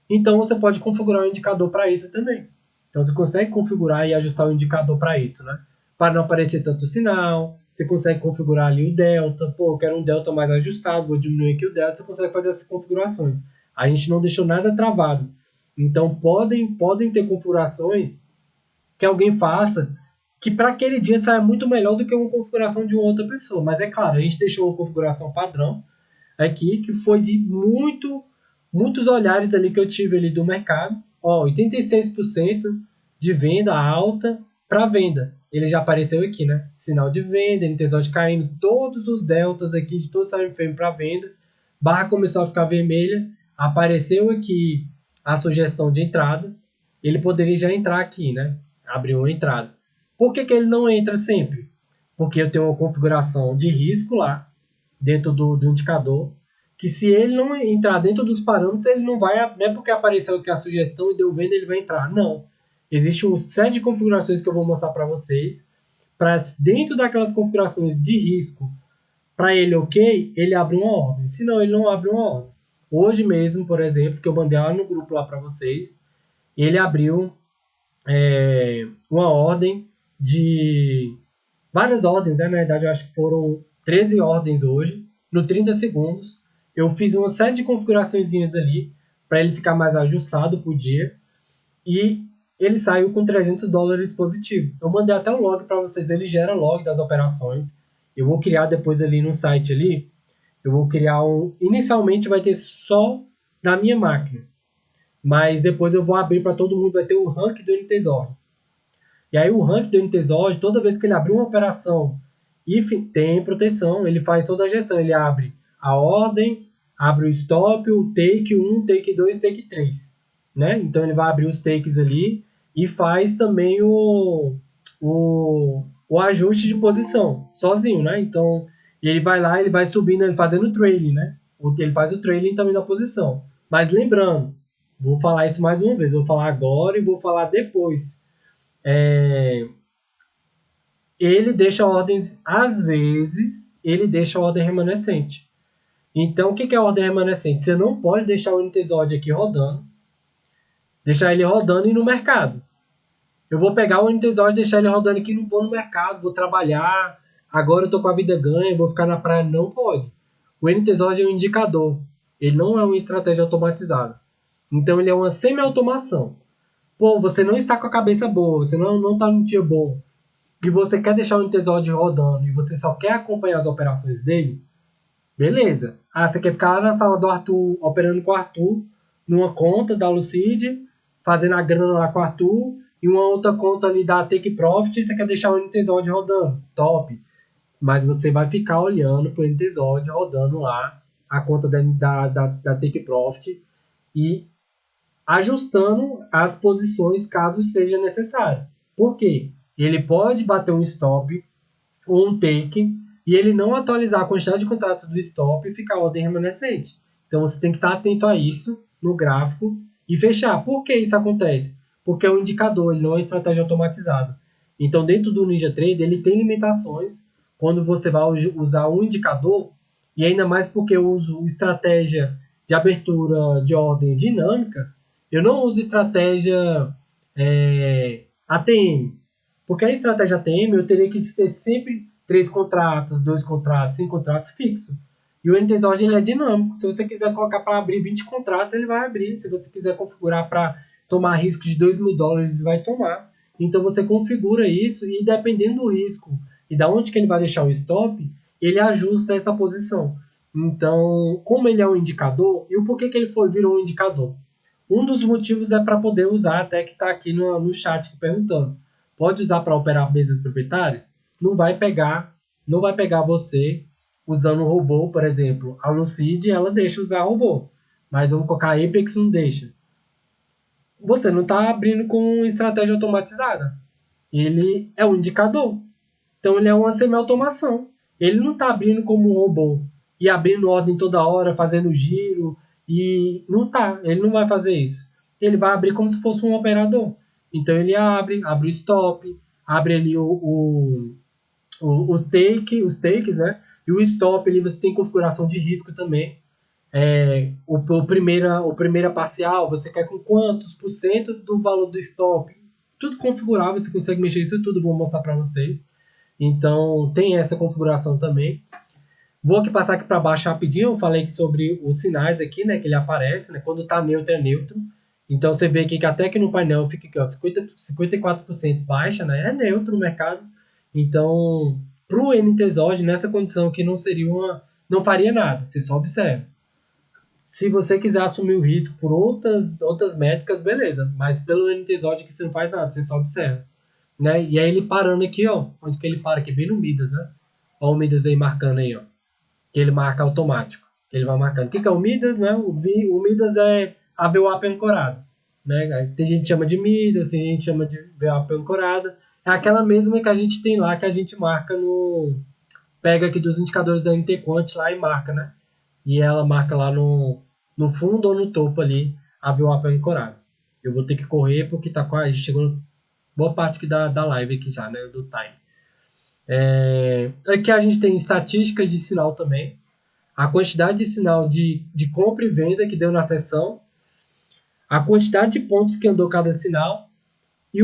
Então você pode configurar um indicador para isso também. Então você consegue configurar e ajustar o indicador para isso, né? Para não aparecer tanto sinal, você consegue configurar ali o delta. Pô, eu quero um delta mais ajustado, vou diminuir aqui o delta. Você consegue fazer essas configurações. A gente não deixou nada travado. Então podem ter configurações que alguém faça que para aquele dia saia muito melhor do que uma configuração de uma outra pessoa. Mas é claro, a gente deixou uma configuração padrão aqui que foi de muitos olhares ali que eu tive ali do mercado. Ó, 86% de venda alta para venda. Ele já apareceu aqui, né? Sinal de venda, NTZOD caindo, todos os deltas aqui de todos os time frame para venda. Barra começou a ficar vermelha, apareceu aqui a sugestão de entrada. Ele poderia já entrar aqui, né? Abriu uma entrada. Por que ele não entra sempre? Porque eu tenho uma configuração de risco lá, dentro do indicador, que se ele não entrar dentro dos parâmetros, ele não vai, não é porque apareceu aqui a sugestão e deu venda, ele vai entrar. Não. Existe um set de configurações que eu vou mostrar para vocês, para dentro daquelas configurações de risco, para ele ok, ele abre uma ordem. Senão, ele não abre uma ordem. Hoje mesmo, por exemplo, que eu mandei lá no grupo lá para vocês, ele abriu uma ordem de várias ordens, né? Na verdade, eu acho que foram 13 ordens hoje, no 30 segundos. Eu fiz uma série de configurações ali para ele ficar mais ajustado por dia e ele saiu com $300 positivo. Eu mandei até o log para vocês, ele gera log das operações. Eu vou criar depois ali no site ali, eu vou criar inicialmente vai ter só na minha máquina, mas depois eu vou abrir para todo mundo, vai ter o rank do NTZOD. E aí o rank do NTZOD, toda vez que ele abrir uma operação e tem proteção, ele faz toda a gestão. Ele abre a ordem, abre o stop, o take 1, take 2, take 3. Né? Então ele vai abrir os takes ali e faz também o ajuste de posição sozinho, né? Então ele vai lá, ele vai subindo, ele fazendo o trailing, né? Ele faz o trailing também da posição. Mas lembrando, vou falar isso mais uma vez, vou falar agora e vou falar depois. Ele deixa ordens, às vezes, ele deixa a ordem remanescente. Então, o que é a ordem remanescente? Você não pode deixar o NTZOD aqui rodando, deixar ele rodando e ir no mercado. Eu vou pegar o NTZOD, deixar ele rodando aqui, não vou no mercado, vou trabalhar, agora eu tô com a vida ganha, vou ficar na praia. Não pode. O NTZOD é um indicador, ele não é uma estratégia automatizada. Então, ele é uma semi-automação. Pô, você não está com a cabeça boa, você não está no dia bom, e você quer deixar o NTZOD rodando e você só quer acompanhar as operações dele, beleza. Ah, você quer ficar lá na sala do Arthur, operando com o Arthur, numa conta da Lucid, fazendo a grana lá com o Arthur, e uma outra conta ali da Take Profit, e você quer deixar o NTZOD rodando, top. Mas você vai ficar olhando pro NTZOD rodando lá, a conta da Take Profit, e ajustando as posições caso seja necessário. Por quê? Ele pode bater um stop ou um take e ele não atualizar a quantidade de contratos do stop e ficar a ordem remanescente. Então você tem que estar atento a isso no gráfico e fechar. Por que isso acontece? Porque é um indicador, ele não é uma estratégia automatizada. Então dentro do NinjaTrader ele tem limitações quando você vai usar um indicador, e ainda mais porque eu uso estratégia de abertura de ordens dinâmicas. Eu não uso estratégia ATM. Porque a estratégia ATM eu teria que ser sempre 3 contratos, 2 contratos, 5 contratos fixos. E o NTZOG ele é dinâmico. Se você quiser colocar para abrir 20 contratos, ele vai abrir. Se você quiser configurar para tomar risco de $2.000, vai tomar. Então você configura isso e dependendo do risco e da onde que ele vai deixar o stop, ele ajusta essa posição. Então, como ele é um indicador, e o porquê que ele virou um indicador? Um dos motivos é para poder usar, até que está aqui no chat perguntando. Pode usar para operar mesas proprietárias? Não vai pegar você usando um robô, por exemplo. A Lucid, ela deixa usar robô. Mas vamos colocar a Apex, não deixa. Você não está abrindo com estratégia automatizada. Ele é um indicador. Então ele é uma semi-automação. Ele não está abrindo como um robô e abrindo ordem toda hora, fazendo giro. E não tá. Ele não vai fazer isso. Ele vai abrir como se fosse um operador. Então ele abre o stop, abre ali os takes, né? E o stop ali você tem configuração de risco também. O primeira parcial, você quer com quantos por cento do valor do stop? Tudo configurável, você consegue mexer isso tudo, vou mostrar para vocês. Então tem essa configuração também. Vou aqui passar aqui para baixo rapidinho, eu falei sobre os sinais aqui, né, que ele aparece, né, quando está neutro é neutro. Então você vê aqui que até que no painel fica aqui, ó, 54% baixa, né, é neutro no mercado. Então, para o NTZOG, nessa condição aqui não faria nada, você só observa. Se você quiser assumir o risco por outras métricas, beleza, mas pelo NTZOG aqui você não faz nada, você só observa. Né? E aí ele parando aqui, ó, onde que ele para aqui, bem no Midas, né? Ó o Midas aí marcando aí, ó. Que ele marca automático. Que ele vai marcando. O que é o Midas, né? O Midas é a VWAP ancorada. Né? Tem gente que chama de Midas, tem gente que chama de VWAP ancorada. É aquela mesma que a gente tem lá, que a gente marca no... Pega aqui dos indicadores da NTQuant lá e marca, né? E ela marca lá no fundo ou no topo ali a VWAP ancorada. Eu vou ter que correr porque tá quase... Chegou boa parte aqui da live aqui já, né? Do time. Aqui a gente tem estatísticas de sinal também. A quantidade de sinal de compra e venda que deu na sessão. A quantidade de pontos que andou cada sinal. E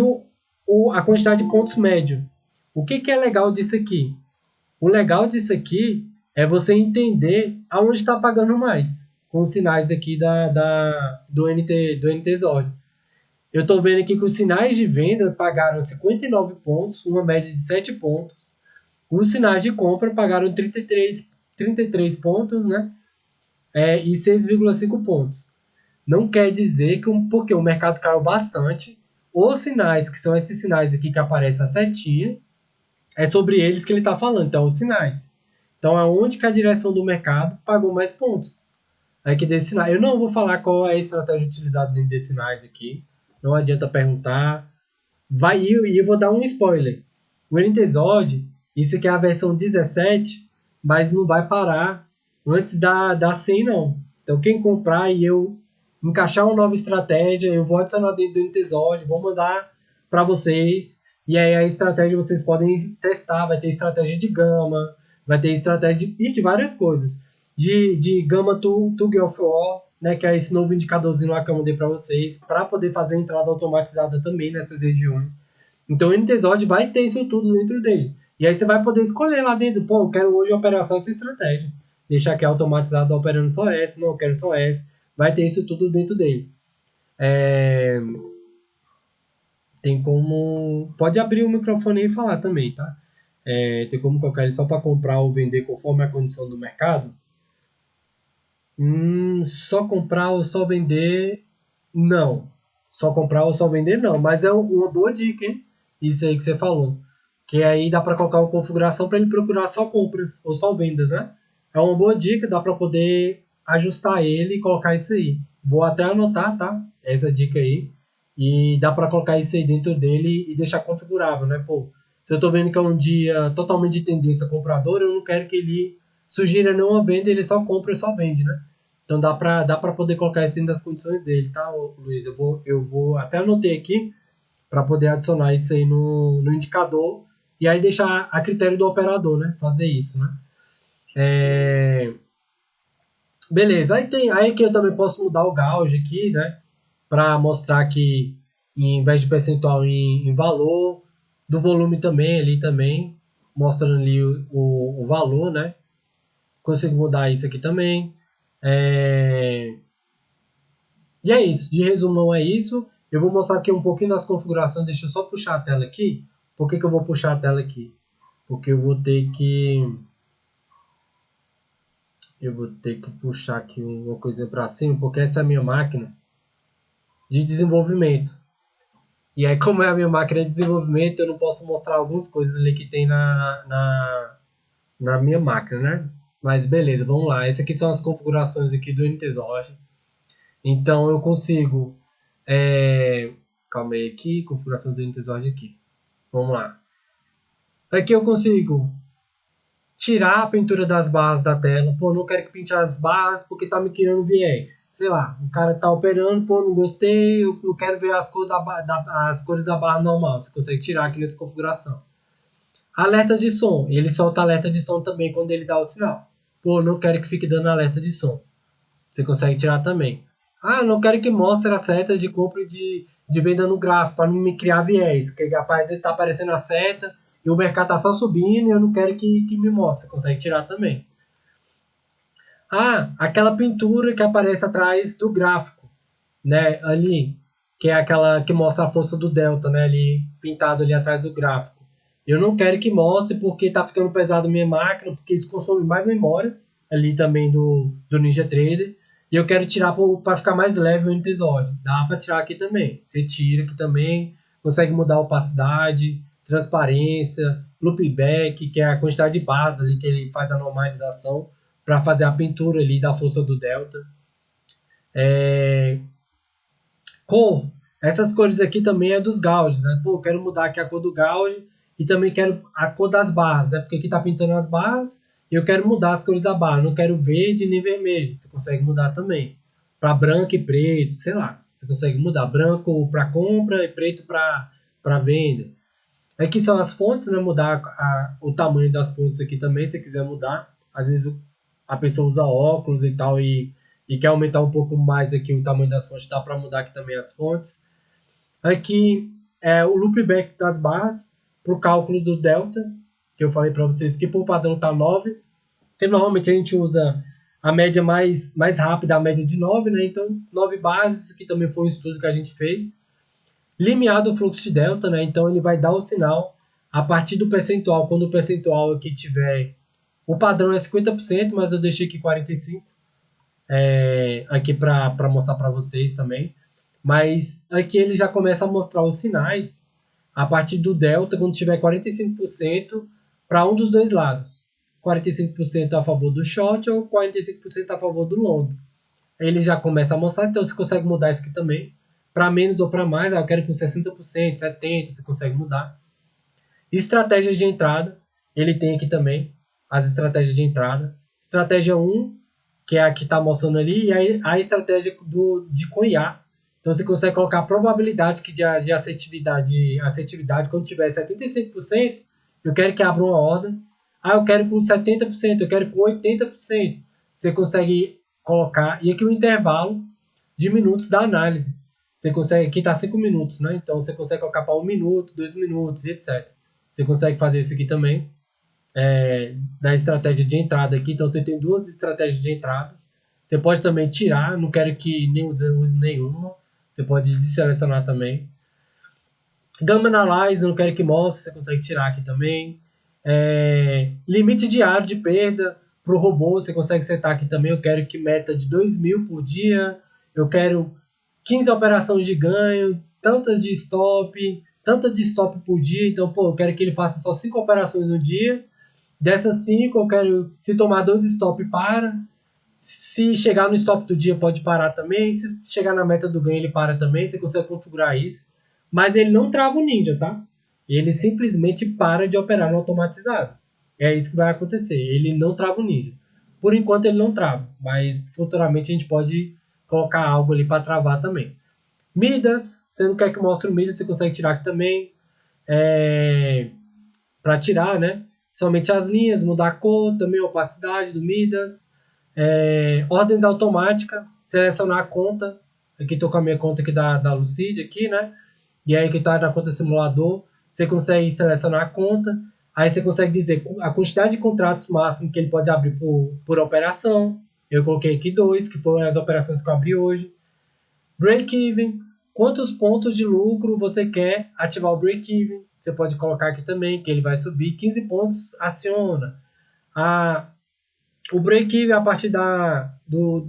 a quantidade de pontos médio. O que é legal disso aqui? O legal disso aqui é você entender aonde está pagando mais. Com os sinais aqui do NTZOG. Eu estou vendo aqui que os sinais de venda pagaram 59 pontos, uma média de 7 pontos. Os sinais de compra pagaram 33 pontos, né? E 6,5 pontos. Não quer dizer que, porque o mercado caiu bastante, os sinais, que são esses sinais aqui que aparecem a setinha, é sobre eles que ele está falando. Então, os sinais. Então, aonde que a direção do mercado pagou mais pontos. Aqui desses sinais. Eu não vou falar qual é a estratégia utilizada dentro desses sinais aqui. Não adianta perguntar. E eu vou dar um spoiler. O NTZOD, isso aqui é a versão 17, mas não vai parar antes da 100 não. Então quem comprar e eu encaixar uma nova estratégia, eu vou adicionar dentro do NTZOD, vou mandar para vocês. E aí a estratégia vocês podem testar, vai ter estratégia de gama, vai ter estratégia de várias coisas. De gama to of war, né, que é esse novo indicadorzinho lá que eu mandei para vocês, para poder fazer entrada automatizada também nessas regiões. Então o NTZOD vai ter isso tudo dentro dele. E aí você vai poder escolher lá dentro, pô, eu quero hoje operar só essa estratégia. Deixar aqui automatizado operando só essa, não, eu quero só essa. Vai ter isso tudo dentro dele. Tem como... Pode abrir o microfone e falar também, tá? Tem como colocar ele só para comprar ou vender conforme a condição do mercado? Só comprar ou só vender? Não. Só comprar ou só vender? Não. Mas é uma boa dica, hein? Isso aí que você falou. Que aí dá para colocar uma configuração para ele procurar só compras ou só vendas, né? É uma boa dica, dá para poder ajustar ele e colocar isso aí. Vou até anotar, tá? Essa dica aí. E dá para colocar isso aí dentro dele e deixar configurável, né? Pô, se eu tô vendo que é um dia totalmente de tendência compradora, eu não quero que ele sugira nenhuma venda, ele só compra e só vende, né? Então dá para poder colocar isso dentro das condições dele, tá, Luiz? Eu vou até anotei aqui para poder adicionar isso aí no indicador e aí deixar a critério do operador, né? Fazer isso, né? Beleza, aí que eu também posso mudar o gauge aqui, né? Para mostrar que em vez de percentual em valor, Do volume também, ali também, mostrando ali o valor, né? Consigo mudar isso aqui também. E é isso, de resumão é isso. Eu vou mostrar aqui um pouquinho das configurações, deixa eu só puxar a tela aqui. Por que eu vou puxar a tela aqui? Porque eu vou ter que puxar aqui uma coisa para cima, porque essa é a minha máquina de desenvolvimento. E aí, como é a minha máquina de desenvolvimento, eu não posso mostrar algumas coisas ali que tem na minha máquina, né? Mas beleza, vamos lá. Essas aqui são as configurações aqui do NTZORD. Então eu consigo. Calma aí aqui, configuração do NTZORD aqui. Vamos lá. Aqui eu consigo tirar a pintura das barras da tela. Pô, não quero que pinte as barras porque tá me criando viés. Sei lá, o cara tá operando, pô, não gostei, eu não quero ver as cores da barra normal. Você consegue tirar aqui nessa configuração. Alerta de som. Ele solta alerta de som também quando ele dá o sinal. Pô, não quero que fique dando alerta de som. Você consegue tirar também. Ah, não quero que mostre a seta de compra e de venda no gráfico, para não me criar viés. Porque às vezes está aparecendo a seta e o mercado está só subindo e eu não quero que me mostre. Você consegue tirar também. Ah, aquela pintura que aparece atrás do gráfico, né? Ali, que é aquela que mostra a força do delta, né? Ali, pintado ali atrás do gráfico. Eu não quero que mostre porque está ficando pesado minha máquina, porque isso consome mais memória ali também do Ninja Trader. E eu quero tirar para ficar mais leve o episódio. Dá para tirar aqui também. Você tira aqui também, consegue mudar a opacidade, transparência, loopback, que é a quantidade de barras ali que ele faz a normalização para fazer a pintura ali da força do delta. Cor. Essas cores aqui também é dos gauges, né? Pô, quero mudar aqui a cor do gauge e também quero a cor das barras, né? Porque aqui tá pintando as barras e eu quero mudar as cores da barra. Não quero verde nem vermelho. Você consegue mudar também. Para branco e preto, sei lá. Você consegue mudar. Branco para compra e preto para venda. Aqui são as fontes, né? Mudar o tamanho das fontes aqui também, se quiser mudar. Às vezes a pessoa usa óculos e tal e quer aumentar um pouco mais aqui o tamanho das fontes, dá para mudar aqui também as fontes. Aqui é o loopback das barras para o cálculo do delta, que eu falei para vocês que por padrão está 9. Porque normalmente a gente usa a média mais rápida, a média de 9, né? Então 9 barras, isso aqui também foi um estudo que a gente fez. Limiado o fluxo de delta, né? Então ele vai dar o sinal a partir do percentual. Quando o percentual aqui tiver... O padrão é 50%, mas eu deixei aqui 45%. Aqui para mostrar para vocês também. Mas aqui ele já começa a mostrar os sinais a partir do delta, quando tiver 45% para um dos dois lados. 45% a favor do short ou 45% a favor do long. Ele já começa a mostrar, então você consegue mudar isso aqui também. Para menos ou para mais, eu quero com 60%, 70%, você consegue mudar. Estratégias de entrada, ele tem aqui também as estratégias de entrada. Estratégia 1, que é a que está mostrando ali, e a estratégia de cunhar. Então você consegue colocar a probabilidade de assertividade quando tiver 75%, eu quero que abra uma ordem. Ah, eu quero com 70%, eu quero com 80%. Você consegue colocar, e aqui o intervalo de minutos da análise. Você consegue, aqui está 5 minutos, né? Então você consegue colocar para 1 minuto, 2 minutos e etc. Você consegue fazer isso aqui também. Da estratégia de entrada aqui. Então você tem duas estratégias de entradas. Você pode também tirar, não quero que nem use nenhuma. Você pode desselecionar também. Gamma Analyze, não quero que mostre, você consegue tirar aqui também. Limite diário de perda para o robô, você consegue setar aqui também. Eu quero que meta de 2.000 por dia. Eu quero 15 operações de ganho, tantas de stop por dia. Então, pô, eu quero que ele faça só 5 operações no dia. Dessas 5, eu quero, se tomar 2 stop, para. Se chegar no stop do dia, pode parar também. Se chegar na meta do ganho, ele para também. Você consegue configurar isso. Mas ele não trava o Ninja, tá? Ele simplesmente para de operar no automatizado. É isso que vai acontecer. Ele não trava o Ninja. Por enquanto ele não trava, mas futuramente a gente pode colocar algo ali para travar também. Midas, você não quer que mostre o Midas, você consegue tirar aqui também. Para tirar, né? Somente as linhas, mudar a cor, também a opacidade do Midas. Ordens automáticas, selecionar a conta. Aqui estou com a minha conta aqui da Lucid, aqui, né? E aí que está na conta simulador. você consegue selecionar a conta, aí você consegue dizer a quantidade de contratos máximo que ele pode abrir por operação. Eu coloquei aqui 2, que foram as operações que eu abri hoje. Break-even, quantos pontos de lucro você quer ativar o break-even? Você pode colocar aqui também, que ele vai subir 15 pontos, aciona. O break-even a partir do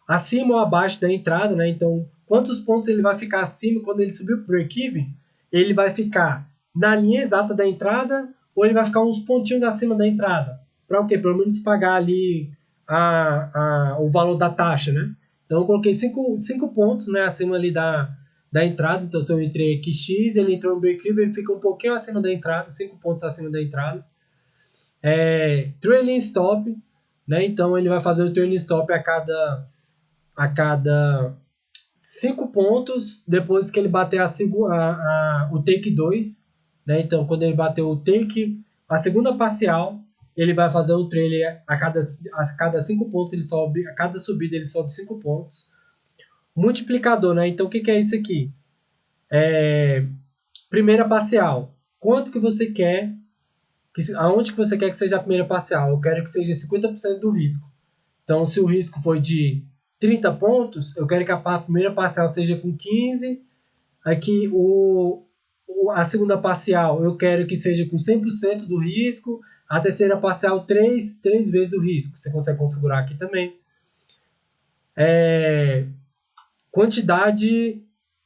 acima ou abaixo da entrada, né? Então, quantos pontos ele vai ficar acima quando ele subir o break-even? Ele vai ficar na linha exata da entrada ou ele vai ficar uns pontinhos acima da entrada? Para o quê? Pelo menos pagar ali o valor da taxa, né? Então, eu coloquei 5 pontos, né, acima ali da entrada. Então, se eu entrei aqui X, ele entrou no break-even, ele fica um pouquinho acima da entrada, 5 pontos acima da entrada. Trailing stop, né? Então, ele vai fazer o trailing stop a cada 5 pontos depois que ele bater o take 2, né? Então, quando ele bater o take, a segunda parcial, ele vai fazer o trailer a cada 5 pontos, ele sobe, a cada subida ele sobe 5 pontos. Multiplicador, né? Então, o que é isso aqui? Primeira parcial. Quanto que você quer, aonde que você quer que seja a primeira parcial? Eu quero que seja 50% do risco. Então, se o risco for de 30 pontos, eu quero que a primeira parcial seja com 15. Aqui, a segunda parcial, eu quero que seja com 100% do risco. A terceira parcial, 3 vezes o risco. Você consegue configurar aqui também. Quantidade,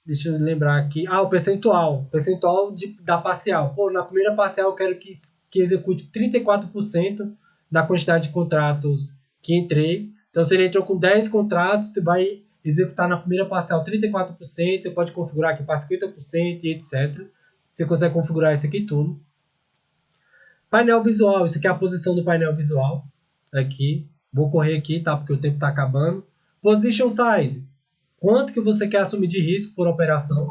deixa eu lembrar aqui. O percentual. Percentual da parcial. Na primeira parcial eu quero que execute 34% da quantidade de contratos que entrei. Então, se ele entrou com 10 contratos, você vai executar na primeira parcial 34%. Você pode configurar aqui para 50% e etc. Você consegue configurar isso aqui tudo. Painel visual. Isso aqui é a posição do painel visual. Aqui. Vou correr aqui, tá? Porque o tempo está acabando. Position size. Quanto que você quer assumir de risco por operação?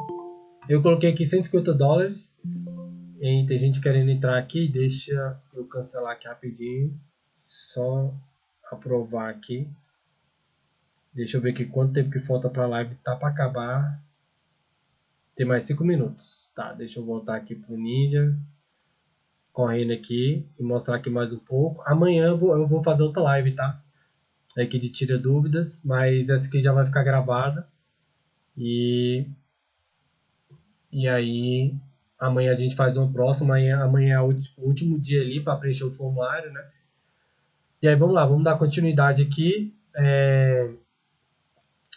Eu coloquei aqui $150. E tem gente querendo entrar aqui. Deixa eu cancelar aqui rapidinho. Só aprovar aqui. Deixa eu ver aqui quanto tempo que falta para a live. Tá para acabar. Tem mais 5 minutos. Tá, deixa eu voltar aqui pro Ninja. Correndo aqui. E mostrar aqui mais um pouco. Amanhã eu vou fazer outra live, tá? Aqui de tira dúvidas. Mas essa aqui já vai ficar gravada. E aí, amanhã a gente faz um próximo. Amanhã é o último dia ali para preencher o formulário, né? E aí, vamos lá, vamos dar continuidade aqui.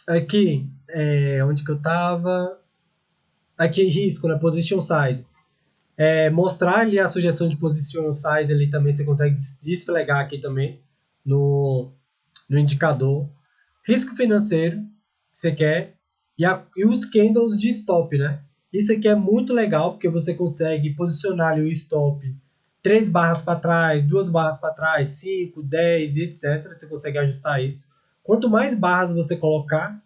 Aqui, onde que eu tava? Aqui, risco, né? Position size. Mostrar ali a sugestão de position size ali também, você consegue desflegar aqui também no indicador. Risco financeiro que você quer e os candles de stop, né? Isso aqui é muito legal porque você consegue posicionar ali o stop 3 barras para trás, 2 barras para trás, 5, 10 e etc. Você consegue ajustar isso. Quanto mais barras você colocar,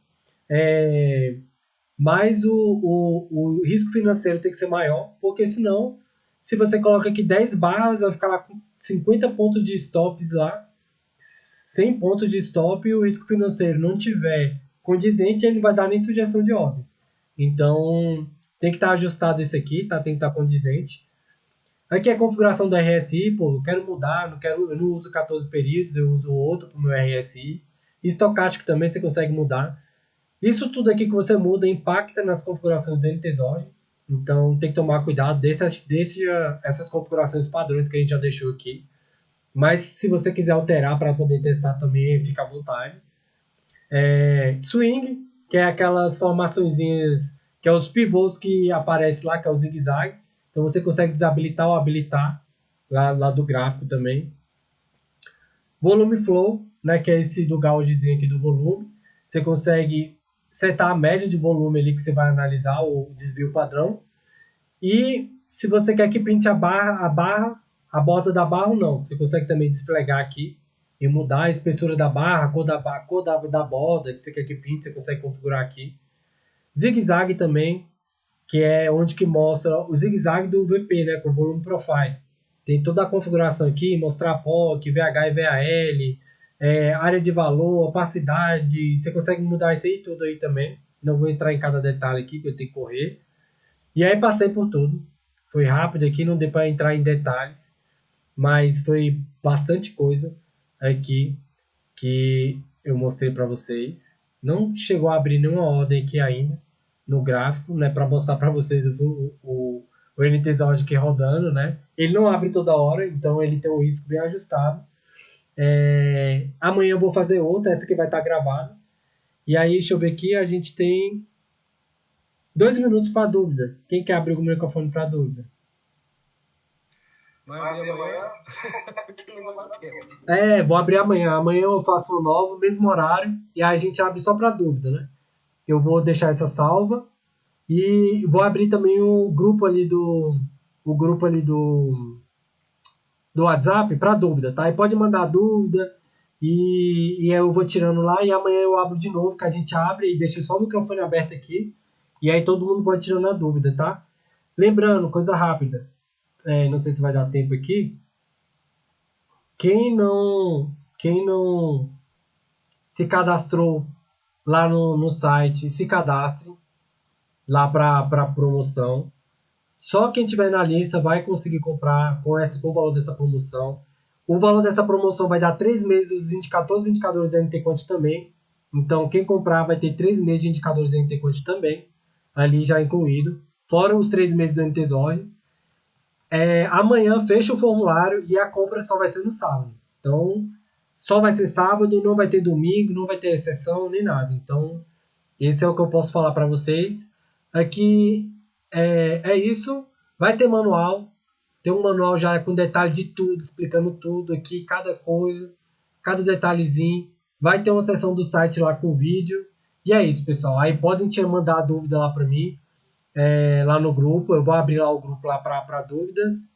mais o risco financeiro tem que ser maior, porque senão, se você coloca aqui 10 barras, vai ficar lá com 50 pontos de stops lá, 100 pontos de stop, e o risco financeiro não tiver condizente, ele não vai dar nem sugestão de ordens. Então, tem que estar ajustado isso aqui, tá? Tem que estar condizente. Aqui é a configuração do RSI, eu quero mudar, eu não uso 14 períodos, eu uso outro para o meu RSI. Estocástico também você consegue mudar. Isso tudo aqui que você muda impacta nas configurações do NTZORG. Então tem que tomar cuidado, deixa essas configurações padrões que a gente já deixou aqui. Mas se você quiser alterar para poder testar também, fica à vontade. Swing, que é aquelas formaçõezinhas, que é os pivôs que aparecem lá, que é o zigue-zague. Então você consegue desabilitar ou habilitar lá do gráfico também. Volume flow, né, que é esse do gaugezinho aqui do volume. Você consegue setar a média de volume ali que você vai analisar, o desvio padrão. E se você quer que pinte a borda da barra ou não, você consegue também desflegar aqui e mudar a espessura da barra, a cor da borda que você quer que pinte, você consegue configurar aqui. Zigue-zague também, que é onde que mostra o zigue-zague do VP, né, com volume profile. Tem toda a configuração aqui, mostrar POC, VH e VAL, área de valor, opacidade, você consegue mudar isso aí tudo aí também. Não vou entrar em cada detalhe aqui, porque eu tenho que correr. E aí passei por tudo. Foi rápido aqui, não deu para entrar em detalhes, mas foi bastante coisa aqui que eu mostrei para vocês. Não chegou a abrir nenhuma ordem aqui ainda no gráfico, né, para mostrar para vocês o NTZ aqui rodando, né? Ele não abre toda hora, então ele tem um risco bem ajustado. Amanhã eu vou fazer outra, essa que vai estar gravada. E aí, deixa eu ver aqui, a gente tem 2 minutos para dúvida. Quem quer abrir o microfone para dúvida? Vai abrir amanhã? Porque não vai dar tempo. Vou abrir amanhã. Amanhã eu faço um novo, mesmo horário, e aí a gente abre só para dúvida, né? Eu vou deixar essa salva e vou abrir também o grupo ali do WhatsApp para dúvida, tá? E pode mandar dúvida e eu vou tirando lá e amanhã eu abro de novo, que a gente abre e deixa só o microfone aberto aqui e aí todo mundo pode tirando a dúvida, tá? Lembrando, coisa rápida, não sei se vai dar tempo aqui. Quem não se cadastrou lá no site, se cadastre lá para promoção. Só quem tiver na lista vai conseguir comprar com o valor dessa promoção. O valor dessa promoção vai dar 3 meses dos todos os indicadores da NT Quant também. Então, quem comprar vai ter 3 meses de indicadores da NT Quant também, ali já incluído. Fora os 3 meses do NTZOR. Amanhã fecha o formulário e a compra só vai ser no sábado. Então, só vai ser sábado, não vai ter domingo, não vai ter exceção, nem nada. Então, esse é o que eu posso falar para vocês. Aqui é isso. Vai ter manual. Tem um manual já com detalhe de tudo, explicando tudo aqui, cada coisa, cada detalhezinho. Vai ter uma seção do site lá com vídeo. E é isso, pessoal. Aí podem te mandar dúvida lá para mim, lá no grupo. Eu vou abrir lá o grupo lá para dúvidas.